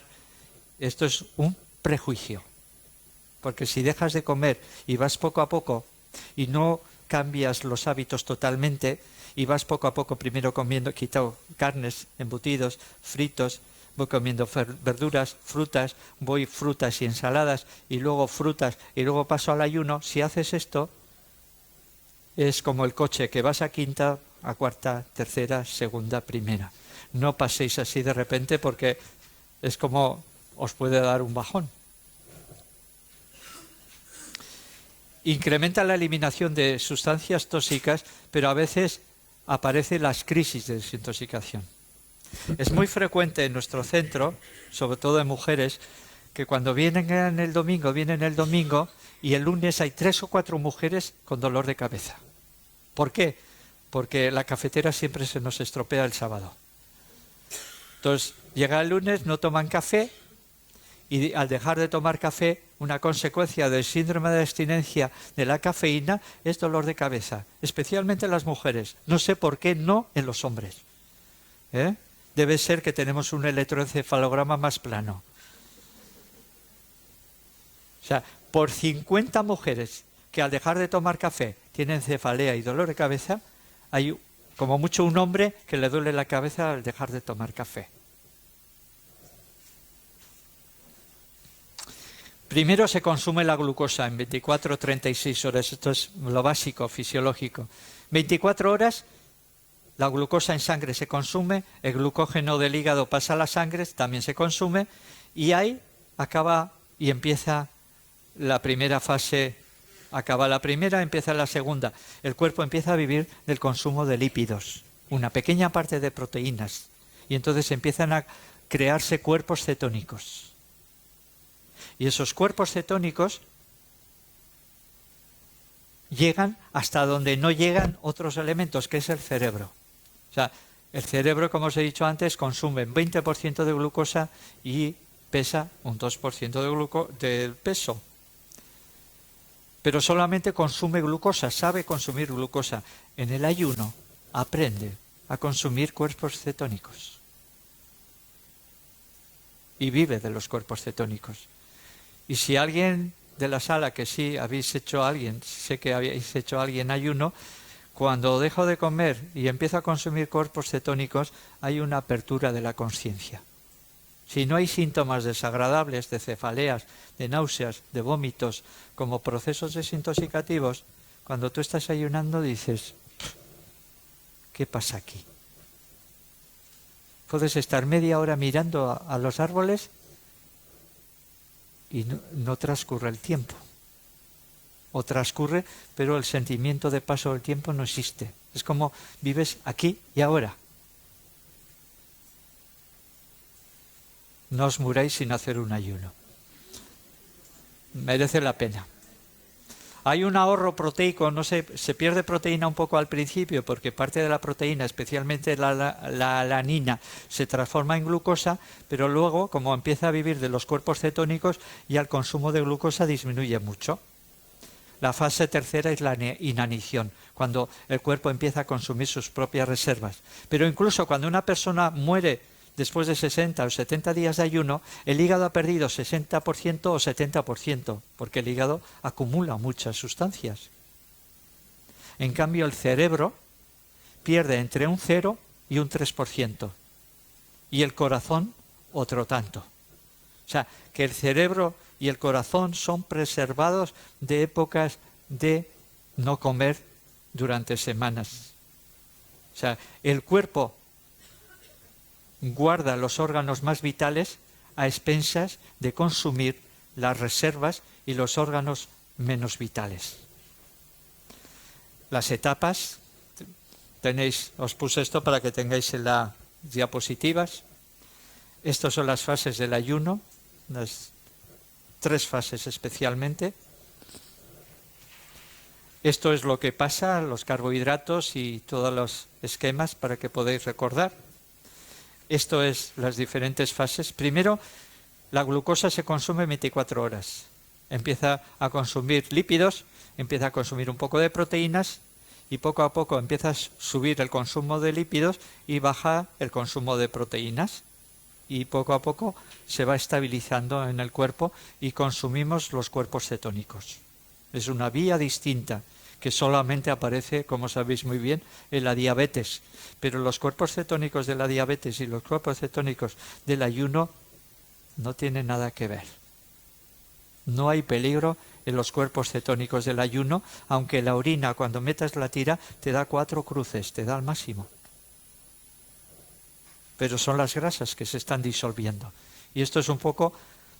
esto es un prejuicio. Porque si dejas de comer y vas poco a poco y no cambias los hábitos totalmente y vas poco a poco primero comiendo, quitado carnes, embutidos, fritos, voy comiendo verduras, frutas, voy frutas y ensaladas y luego frutas y luego paso al ayuno, si haces esto es como el coche que vas a quinta, a cuarta, tercera, segunda, primera. No paséis así de repente porque es como os puede dar un bajón. Incrementa la eliminación de sustancias tóxicas, pero a veces aparecen las crisis de desintoxicación. Es muy frecuente en nuestro centro, sobre todo en mujeres, que cuando vienen el domingo y el lunes hay 3 o 4 mujeres con dolor de cabeza. ¿Por qué? Porque la cafetera siempre se nos estropea el sábado. Entonces, llega el lunes, no toman café y al dejar de tomar café, una consecuencia del síndrome de abstinencia de la cafeína es dolor de cabeza, especialmente en las mujeres. No sé por qué no en los hombres. Debe ser que tenemos un electroencefalograma más plano. O sea, por 50 mujeres que al dejar de tomar café tienen cefalea y dolor de cabeza, hay como mucho un hombre que le duele la cabeza al dejar de tomar café. Primero se consume la glucosa en 24 o 36 horas, esto es lo básico, fisiológico. 24 horas la glucosa en sangre se consume, el glucógeno del hígado pasa a la sangre, también se consume, y ahí acaba y empieza la primera fase, acaba la primera, empieza la segunda. El cuerpo empieza a vivir del consumo de lípidos, una pequeña parte de proteínas, y entonces empiezan a crearse cuerpos cetónicos. Y esos cuerpos cetónicos llegan hasta donde no llegan otros elementos, que es el cerebro. O sea, el cerebro, como os he dicho antes, consume 20% de glucosa y pesa un 2% del peso. Pero solamente consume glucosa, sabe consumir glucosa. En el ayuno aprende a consumir cuerpos cetónicos. Y vive de los cuerpos cetónicos. Y si alguien de la sala, que sí habéis hecho alguien, sé que habéis hecho alguien ayuno, cuando dejo de comer y empiezo a consumir cuerpos cetónicos, hay una apertura de la conciencia. Si no hay síntomas desagradables de cefaleas, de náuseas, de vómitos, como procesos desintoxicativos, cuando tú estás ayunando dices, ¿qué pasa aquí? Puedes estar media hora mirando a los árboles y no transcurre el tiempo. O transcurre, pero el sentimiento de paso del tiempo no existe. Es como vives aquí y ahora. No os muráis sin hacer un ayuno. Merece la pena. Hay un ahorro proteico, no sé, se pierde proteína un poco al principio porque parte de la proteína, especialmente la alanina, se transforma en glucosa, pero luego, como empieza a vivir de los cuerpos cetónicos, ya el consumo de glucosa disminuye mucho. La fase tercera es la inanición, cuando el cuerpo empieza a consumir sus propias reservas. Pero incluso cuando una persona muere después de 60 o 70 días de ayuno, el hígado ha perdido 60% o 70%, porque el hígado acumula muchas sustancias. En cambio, el cerebro pierde entre un 0 y un 3%, y el corazón otro tanto. O sea, que el cerebro y el corazón son preservados de épocas de no comer durante semanas. O sea, el cuerpo guarda los órganos más vitales a expensas de consumir las reservas y los órganos menos vitales. Las etapas, os puse esto para que tengáis en las diapositivas. Estas son las fases del ayuno, las 3 fases especialmente. Esto es lo que pasa, los carbohidratos y todos los esquemas para que podáis recordar. Esto es las diferentes fases. Primero, la glucosa se consume 24 horas. Empieza a consumir lípidos, empieza a consumir un poco de proteínas y poco a poco empieza a subir el consumo de lípidos y baja el consumo de proteínas. Y poco a poco se va estabilizando en el cuerpo y consumimos los cuerpos cetónicos. Es una vía distinta que solamente aparece, como sabéis muy bien, en la diabetes. Pero los cuerpos cetónicos de la diabetes y los cuerpos cetónicos del ayuno no tienen nada que ver. No hay peligro en los cuerpos cetónicos del ayuno, aunque la orina, cuando metas la tira, te da 4 cruces, te da al máximo. Pero son las grasas que se están disolviendo. Y esto es un poco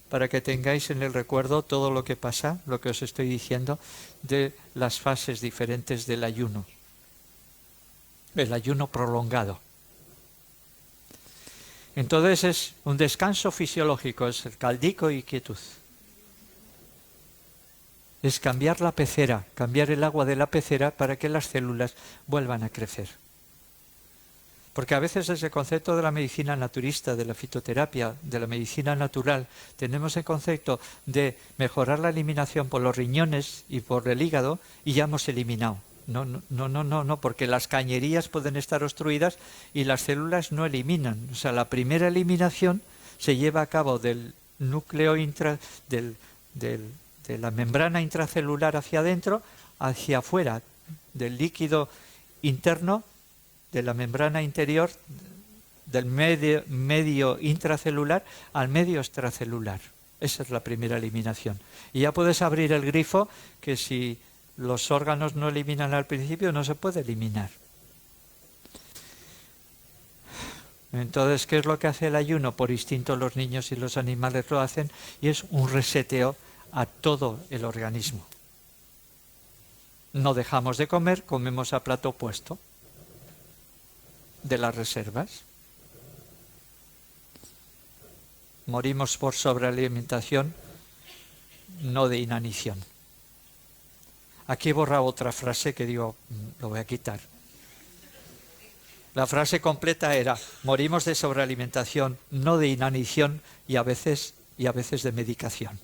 para que tengáis en el recuerdo todo lo que pasa, lo que os estoy diciendo, de las fases diferentes del ayuno. El ayuno prolongado. Entonces es un descanso fisiológico, es el caldico y quietud. Es cambiar la pecera, cambiar el agua de la pecera para que las células vuelvan a crecer. Porque a veces desde el concepto de la medicina naturista, de la fitoterapia, de la medicina natural, tenemos el concepto de mejorar la eliminación por los riñones y por el hígado y ya hemos eliminado. No, porque las cañerías pueden estar obstruidas y las células no eliminan. O sea, la primera eliminación se lleva a cabo del núcleo de la membrana intracelular hacia adentro, hacia afuera, del líquido interno, de la membrana interior, del medio intracelular al medio extracelular. Esa es la primera eliminación. Y ya puedes abrir el grifo, que si los órganos no eliminan al principio, no se puede eliminar. Entonces, ¿qué es lo que hace el ayuno? Por instinto los niños y los animales lo hacen, y es un reseteo a todo el organismo. No dejamos de comer, comemos a plato puesto de las reservas. Morimos por sobrealimentación, no de inanición. Aquí he borrado otra frase que digo, lo voy a quitar. La frase completa era: morimos de sobrealimentación, no de inanición, y a veces de medicación.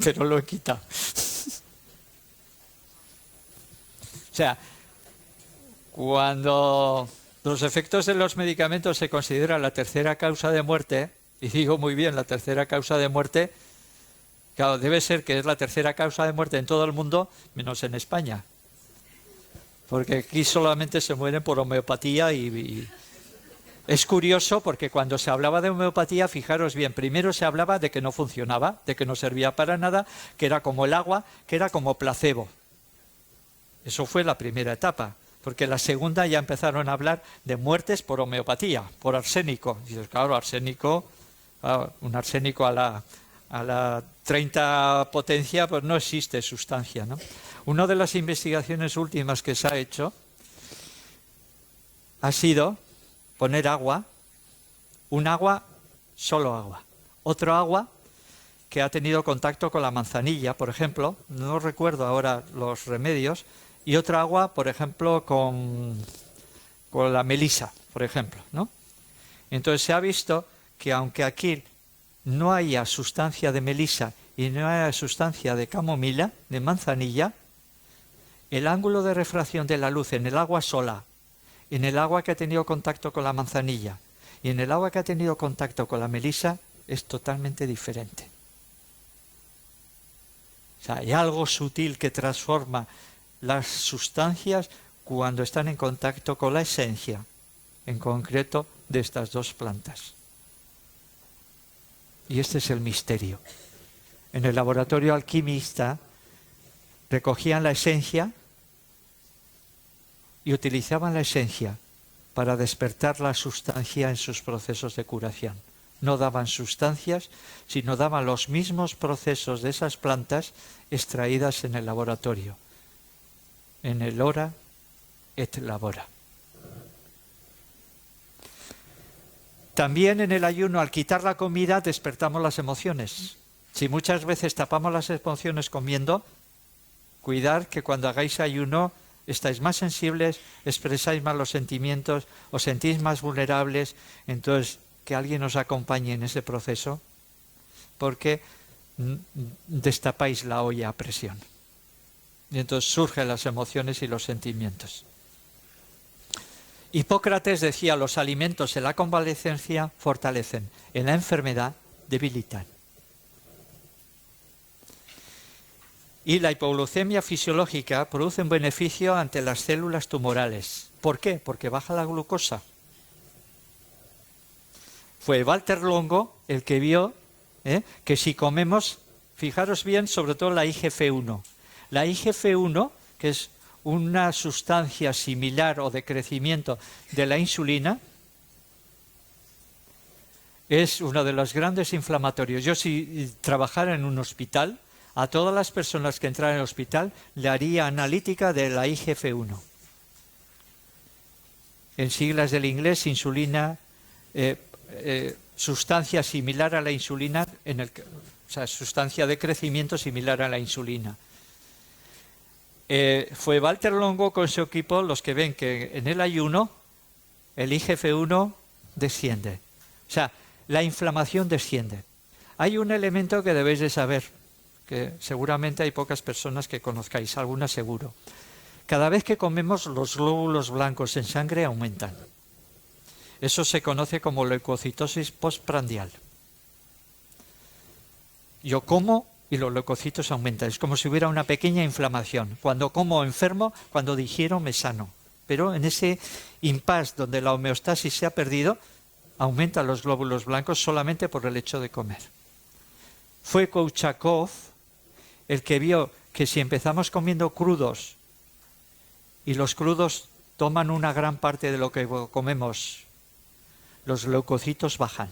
Pero lo he quitado. O sea, cuando los efectos de los medicamentos se consideran la tercera causa de muerte, y digo muy bien la tercera causa de muerte, claro, debe ser que es la tercera causa de muerte en todo el mundo, menos en España. Porque aquí solamente se mueren por homeopatía y es curioso porque cuando se hablaba de homeopatía, fijaros bien, primero se hablaba de que no funcionaba, de que no servía para nada, que era como el agua, que era como placebo. Eso fue la primera etapa, porque la segunda ya empezaron a hablar de muertes por homeopatía, por arsénico. Y dices, claro, arsénico, un arsénico a la 30 potencia, pues no existe sustancia, ¿no? Una de las investigaciones últimas que se ha hecho ha sido poner agua, un agua, solo agua, otro agua que ha tenido contacto con la manzanilla, por ejemplo, no recuerdo ahora los remedios, y otra agua, por ejemplo, con la melisa, por ejemplo, ¿no? Entonces se ha visto que aunque aquí no haya sustancia de melisa y no haya sustancia de camomila, de manzanilla, el ángulo de refracción de la luz en el agua sola, en el agua que ha tenido contacto con la manzanilla y en el agua que ha tenido contacto con la melisa es totalmente diferente. O sea, hay algo sutil que transforma las sustancias cuando están en contacto con la esencia, en concreto de estas dos plantas. Y este es el misterio. En el laboratorio alquimista recogían la esencia y utilizaban la esencia para despertar la sustancia en sus procesos de curación. No daban sustancias, sino daban los mismos procesos de esas plantas extraídas en el laboratorio. En el ora et labora. También en el ayuno, al quitar la comida, despertamos las emociones. Si muchas veces tapamos las emociones comiendo, cuidad que cuando hagáis ayuno estáis más sensibles, expresáis más los sentimientos, os sentís más vulnerables, entonces que alguien os acompañe en ese proceso, porque destapáis la olla a presión. Y entonces surgen las emociones y los sentimientos. Hipócrates decía, los alimentos en la convalecencia fortalecen, en la enfermedad debilitan. Y la hipoglucemia fisiológica produce un beneficio ante las células tumorales. ¿Por qué? Porque baja la glucosa. Fue Walter Longo el que vio que si comemos, fijaros bien, sobre todo la IGF-1. La IGF-1, que es una sustancia similar o de crecimiento de la insulina, es uno de los grandes inflamatorios. Yo si trabajara en un hospital, a todas las personas que entraran en el hospital le haría analítica de la IGF-1. En siglas del inglés, insulina, sustancia similar a la insulina, o sea, sustancia de crecimiento similar a la insulina. Fue Walter Longo con su equipo los que ven que en el ayuno el IGF-1 desciende. O sea, la inflamación desciende. Hay un elemento que debéis de saber, que seguramente hay pocas personas que conozcáis, algunas seguro. Cada vez que comemos, los glóbulos blancos en sangre aumentan. Eso se conoce como leucocitosis postprandial. Yo como y los leucocitos aumentan. Es como si hubiera una pequeña inflamación. Cuando como enfermo, cuando digiero me sano. Pero en ese impasse donde la homeostasis se ha perdido, aumentan los glóbulos blancos solamente por el hecho de comer. Fue Kouchakov el que vio que si empezamos comiendo crudos y los crudos toman una gran parte de lo que comemos, los leucocitos bajan.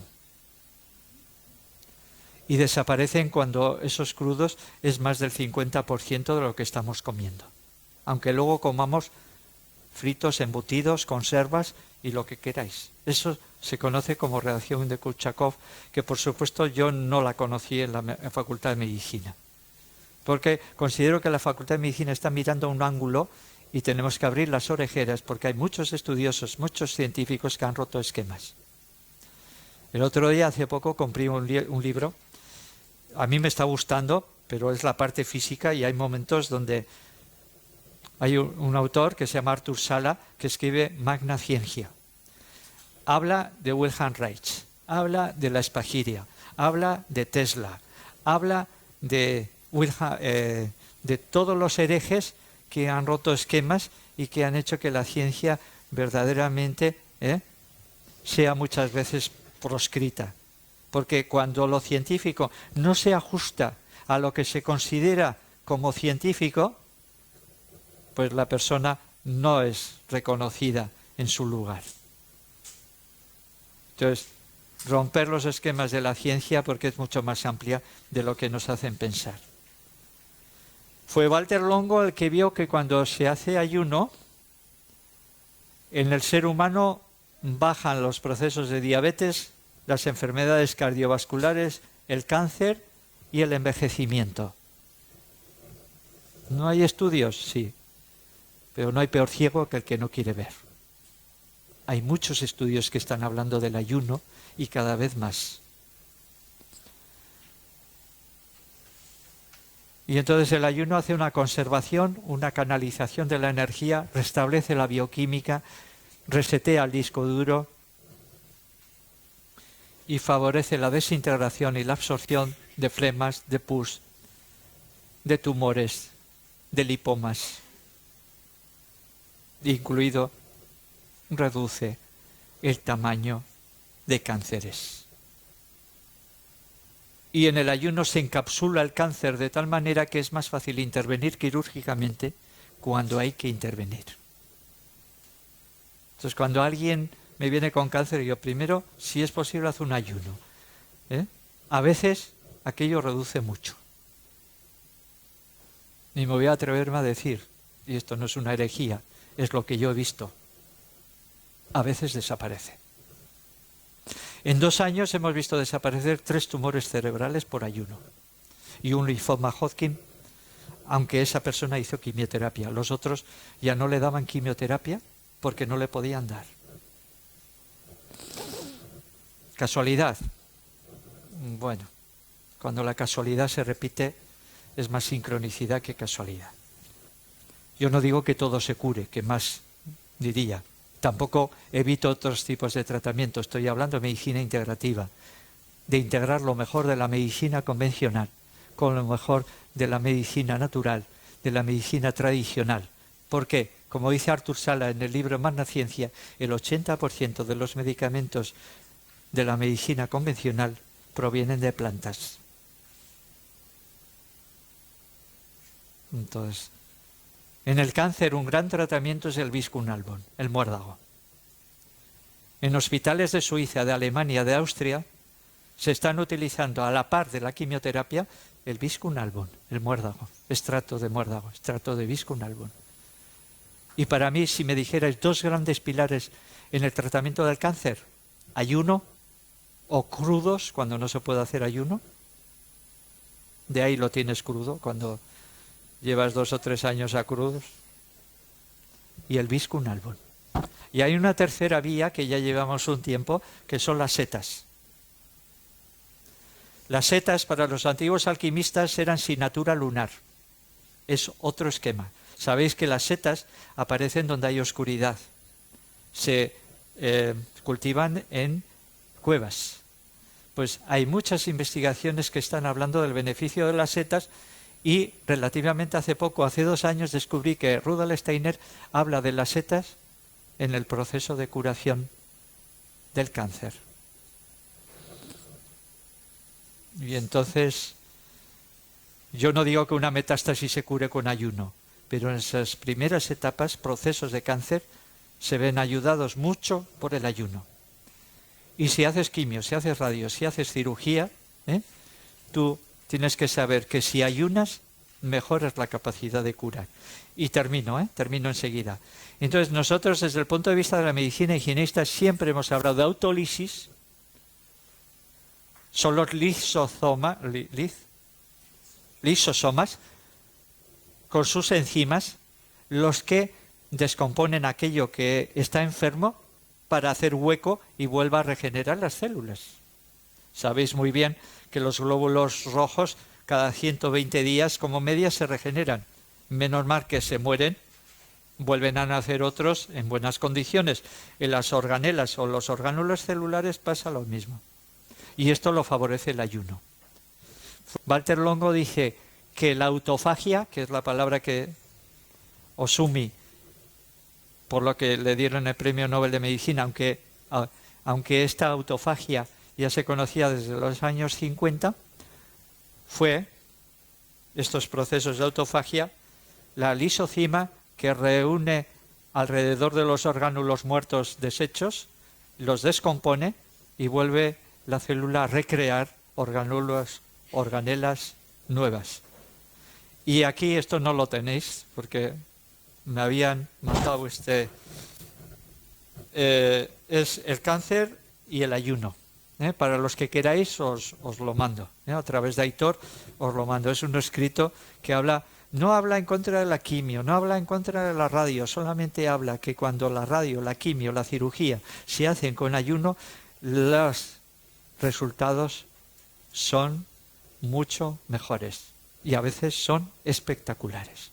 Y desaparecen cuando esos crudos es más del 50% de lo que estamos comiendo. Aunque luego comamos fritos, embutidos, conservas y lo que queráis. Eso se conoce como reacción de Kouchakov, que por supuesto yo no la conocí en la Facultad de Medicina. Porque considero que la Facultad de Medicina está mirando a un ángulo y tenemos que abrir las orejeras porque hay muchos estudiosos, muchos científicos que han roto esquemas. El otro día, hace poco, compré un libro. A mí me está gustando, pero es la parte física y hay momentos donde hay un autor que se llama Arthur Sala que escribe Magna Ciencia. Habla de Wilhelm Reich, habla de la espagiria, habla de Tesla, habla de todos los herejes que han roto esquemas y que han hecho que la ciencia verdaderamente sea muchas veces proscrita. Porque cuando lo científico no se ajusta a lo que se considera como científico, pues la persona no es reconocida en su lugar. Entonces, romper los esquemas de la ciencia porque es mucho más amplia de lo que nos hacen pensar. Fue Walter Longo el que vio que cuando se hace ayuno, en el ser humano bajan los procesos de diabetes, las enfermedades cardiovasculares, el cáncer y el envejecimiento. ¿No hay estudios? Sí. Pero no hay peor ciego que el que no quiere ver. Hay muchos estudios que están hablando del ayuno y cada vez más. Y entonces el ayuno hace una conservación, una canalización de la energía, restablece la bioquímica, resetea el disco duro y favorece la desintegración y la absorción de flemas, de pus, de tumores, de lipomas. Incluido, reduce el tamaño de cánceres. Y en el ayuno se encapsula el cáncer de tal manera que es más fácil intervenir quirúrgicamente cuando hay que intervenir. Entonces, cuando alguien me viene con cáncer, yo primero, si es posible, hago un ayuno. A veces aquello reduce mucho. Y me voy a atreverme a decir, y esto no es una herejía, es lo que yo he visto. A veces desaparece. En 2 años hemos visto desaparecer 3 tumores cerebrales por ayuno y un linfoma Hodgkin, aunque esa persona hizo quimioterapia. Los otros ya no le daban quimioterapia porque no le podían dar. ¿Casualidad? Bueno, cuando la casualidad se repite es más sincronicidad que casualidad. Yo no digo que todo se cure, que más diría. Tampoco evito otros tipos de tratamiento. Estoy hablando de medicina integrativa, de integrar lo mejor de la medicina convencional con lo mejor de la medicina natural, de la medicina tradicional. ¿Por qué? Como dice Arthur Sala en el libro Magna Ciencia, el 80% de los medicamentos de la medicina convencional provienen de plantas. Entonces, en el cáncer un gran tratamiento es el Viscum album, el muérdago. En hospitales de Suiza, de Alemania, de Austria, se están utilizando a la par de la quimioterapia el Viscum album, el muérdago, extracto de muérdago, extracto de Viscum album. Y para mí, si me dijerais 2 grandes pilares en el tratamiento del cáncer, ayuno o crudos cuando no se puede hacer ayuno, de ahí lo tienes crudo cuando llevas 2 o 3 años a crudos, y el Viscum album. Y hay una tercera vía que ya llevamos un tiempo, que son las setas. Las setas para los antiguos alquimistas eran sinatura lunar. Es otro esquema. Sabéis que las setas aparecen donde hay oscuridad. Se cultivan en cuevas. pues hay muchas investigaciones que están hablando del beneficio de las setas y relativamente hace poco, hace 2 años, descubrí que Rudolf Steiner habla de las setas en el proceso de curación del cáncer. Y entonces, yo no digo que una metástasis se cure con ayuno, pero en esas primeras etapas, procesos de cáncer, se ven ayudados mucho por el ayuno. Y si haces quimio, si haces radio, si haces cirugía, tú tienes que saber que si ayunas, mejoras la capacidad de curar. Y termino enseguida. Entonces nosotros desde el punto de vista de la medicina higienista siempre hemos hablado de autólisis. Son los lisosomas con sus enzimas los que descomponen aquello que está enfermo para hacer hueco y vuelva a regenerar las células. Sabéis muy bien que los glóbulos rojos cada 120 días como media se regeneran. Menos mal que se mueren, vuelven a nacer otros en buenas condiciones. En las organelas o los orgánulos celulares pasa lo mismo. Y esto lo favorece el ayuno. Walter Longo dice que la autofagia, que es la palabra que Osumi, por lo que le dieron el Premio Nobel de Medicina, aunque esta autofagia ya se conocía desde los años 50, fue estos procesos de autofagia, la lisocima que reúne alrededor de los orgánulos muertos desechos, los descompone y vuelve la célula a recrear organelas nuevas. Y aquí esto no lo tenéis porque me habían mandado es el cáncer y el ayuno. Para los que queráis os lo mando. A través de Aitor os lo mando. Es un escrito que no habla en contra de la quimio, no habla en contra de la radio, solamente habla que cuando la radio, la quimio, la cirugía se hacen con ayuno, los resultados son mucho mejores y a veces son espectaculares.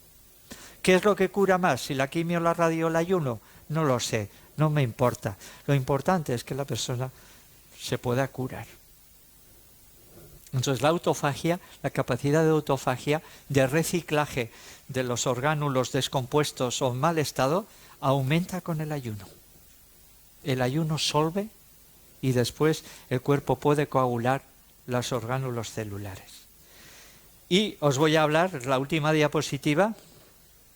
¿Qué es lo que cura más? Si la quimio, la radio o el ayuno, no lo sé, no me importa. Lo importante es que la persona se pueda curar. Entonces la autofagia, la capacidad de autofagia, de reciclaje de los orgánulos descompuestos o en mal estado, aumenta con el ayuno. El ayuno solve y después el cuerpo puede coagular los orgánulos celulares. Y os voy a hablar, la última diapositiva,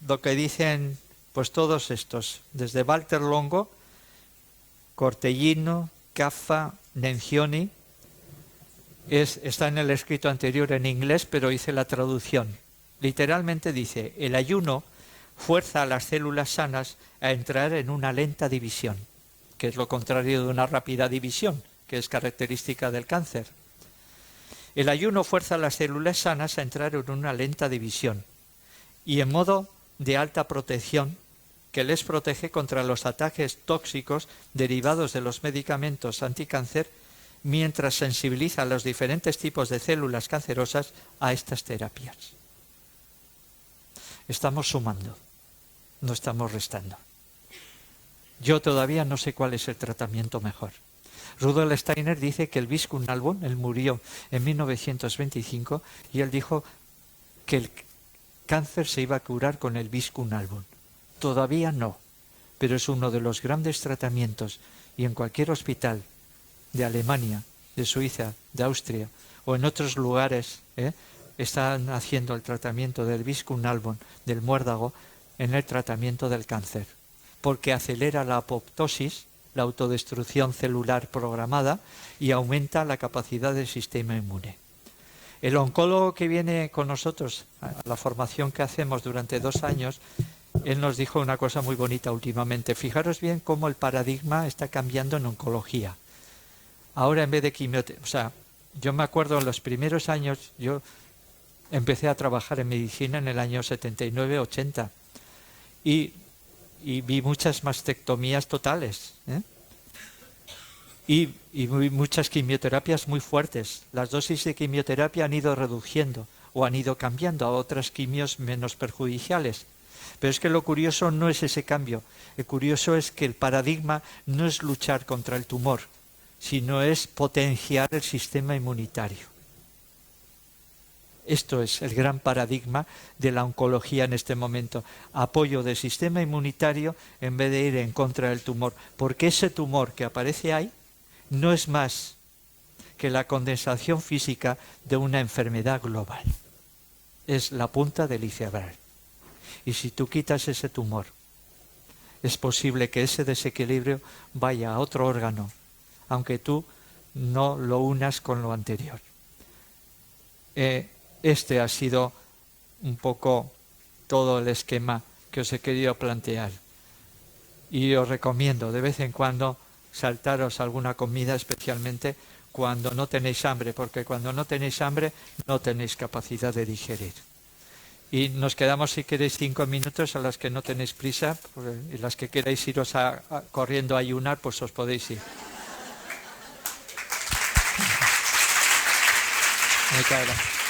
lo que dicen pues todos estos, desde Walter Longo, Cortellino, Caffa, Nencioni, está en el escrito anterior en inglés, pero hice la traducción. Literalmente dice, el ayuno fuerza a las células sanas a entrar en una lenta división, que es lo contrario de una rápida división, que es característica del cáncer. El ayuno fuerza a las células sanas a entrar en una lenta división y en modo de alta protección que les protege contra los ataques tóxicos derivados de los medicamentos anticáncer mientras sensibiliza a los diferentes tipos de células cancerosas a estas terapias. Estamos sumando, no estamos restando. Yo todavía no sé cuál es el tratamiento mejor. Rudolf Steiner dice que el Viscunalbum, él murió en 1925 y él dijo que el cáncer se iba a curar con el Viscunalbum. Todavía no, pero es uno de los grandes tratamientos y en cualquier hospital de Alemania, de Suiza, de Austria o en otros lugares están haciendo el tratamiento del Viscunalbum, del muérdago, en el tratamiento del cáncer, porque acelera la apoptosis, la autodestrucción celular programada y aumenta la capacidad del sistema inmune. El oncólogo que viene con nosotros a la formación que hacemos durante 2 años, él nos dijo una cosa muy bonita últimamente. Fijaros bien cómo el paradigma está cambiando en oncología. Ahora en vez de quimioterapia, yo me acuerdo en los primeros años, yo empecé a trabajar en medicina en el año 79-80 y vi muchas mastectomías totales, y muchas quimioterapias muy fuertes. Las dosis de quimioterapia han ido reduciendo o han ido cambiando a otras quimios menos perjudiciales. Pero es que lo curioso no es ese cambio. El curioso es que el paradigma no es luchar contra el tumor, sino es potenciar el sistema inmunitario. Esto es el gran paradigma de la oncología en este momento. Apoyo del sistema inmunitario en vez de ir en contra del tumor. Porque ese tumor que aparece ahí no es más que la condensación física de una enfermedad global. Es la punta del iceberg. Y si tú quitas ese tumor, es posible que ese desequilibrio vaya a otro órgano, aunque tú no lo unas con lo anterior. Este ha sido un poco todo el esquema que os he querido plantear. Y os recomiendo de vez en cuando saltaros alguna comida, especialmente cuando no tenéis hambre, porque cuando no tenéis hambre no tenéis capacidad de digerir. Y nos quedamos, si queréis, 5 minutos a las que no tenéis prisa, y las que queráis iros corriendo a ayunar, pues os podéis ir. Muchas gracias.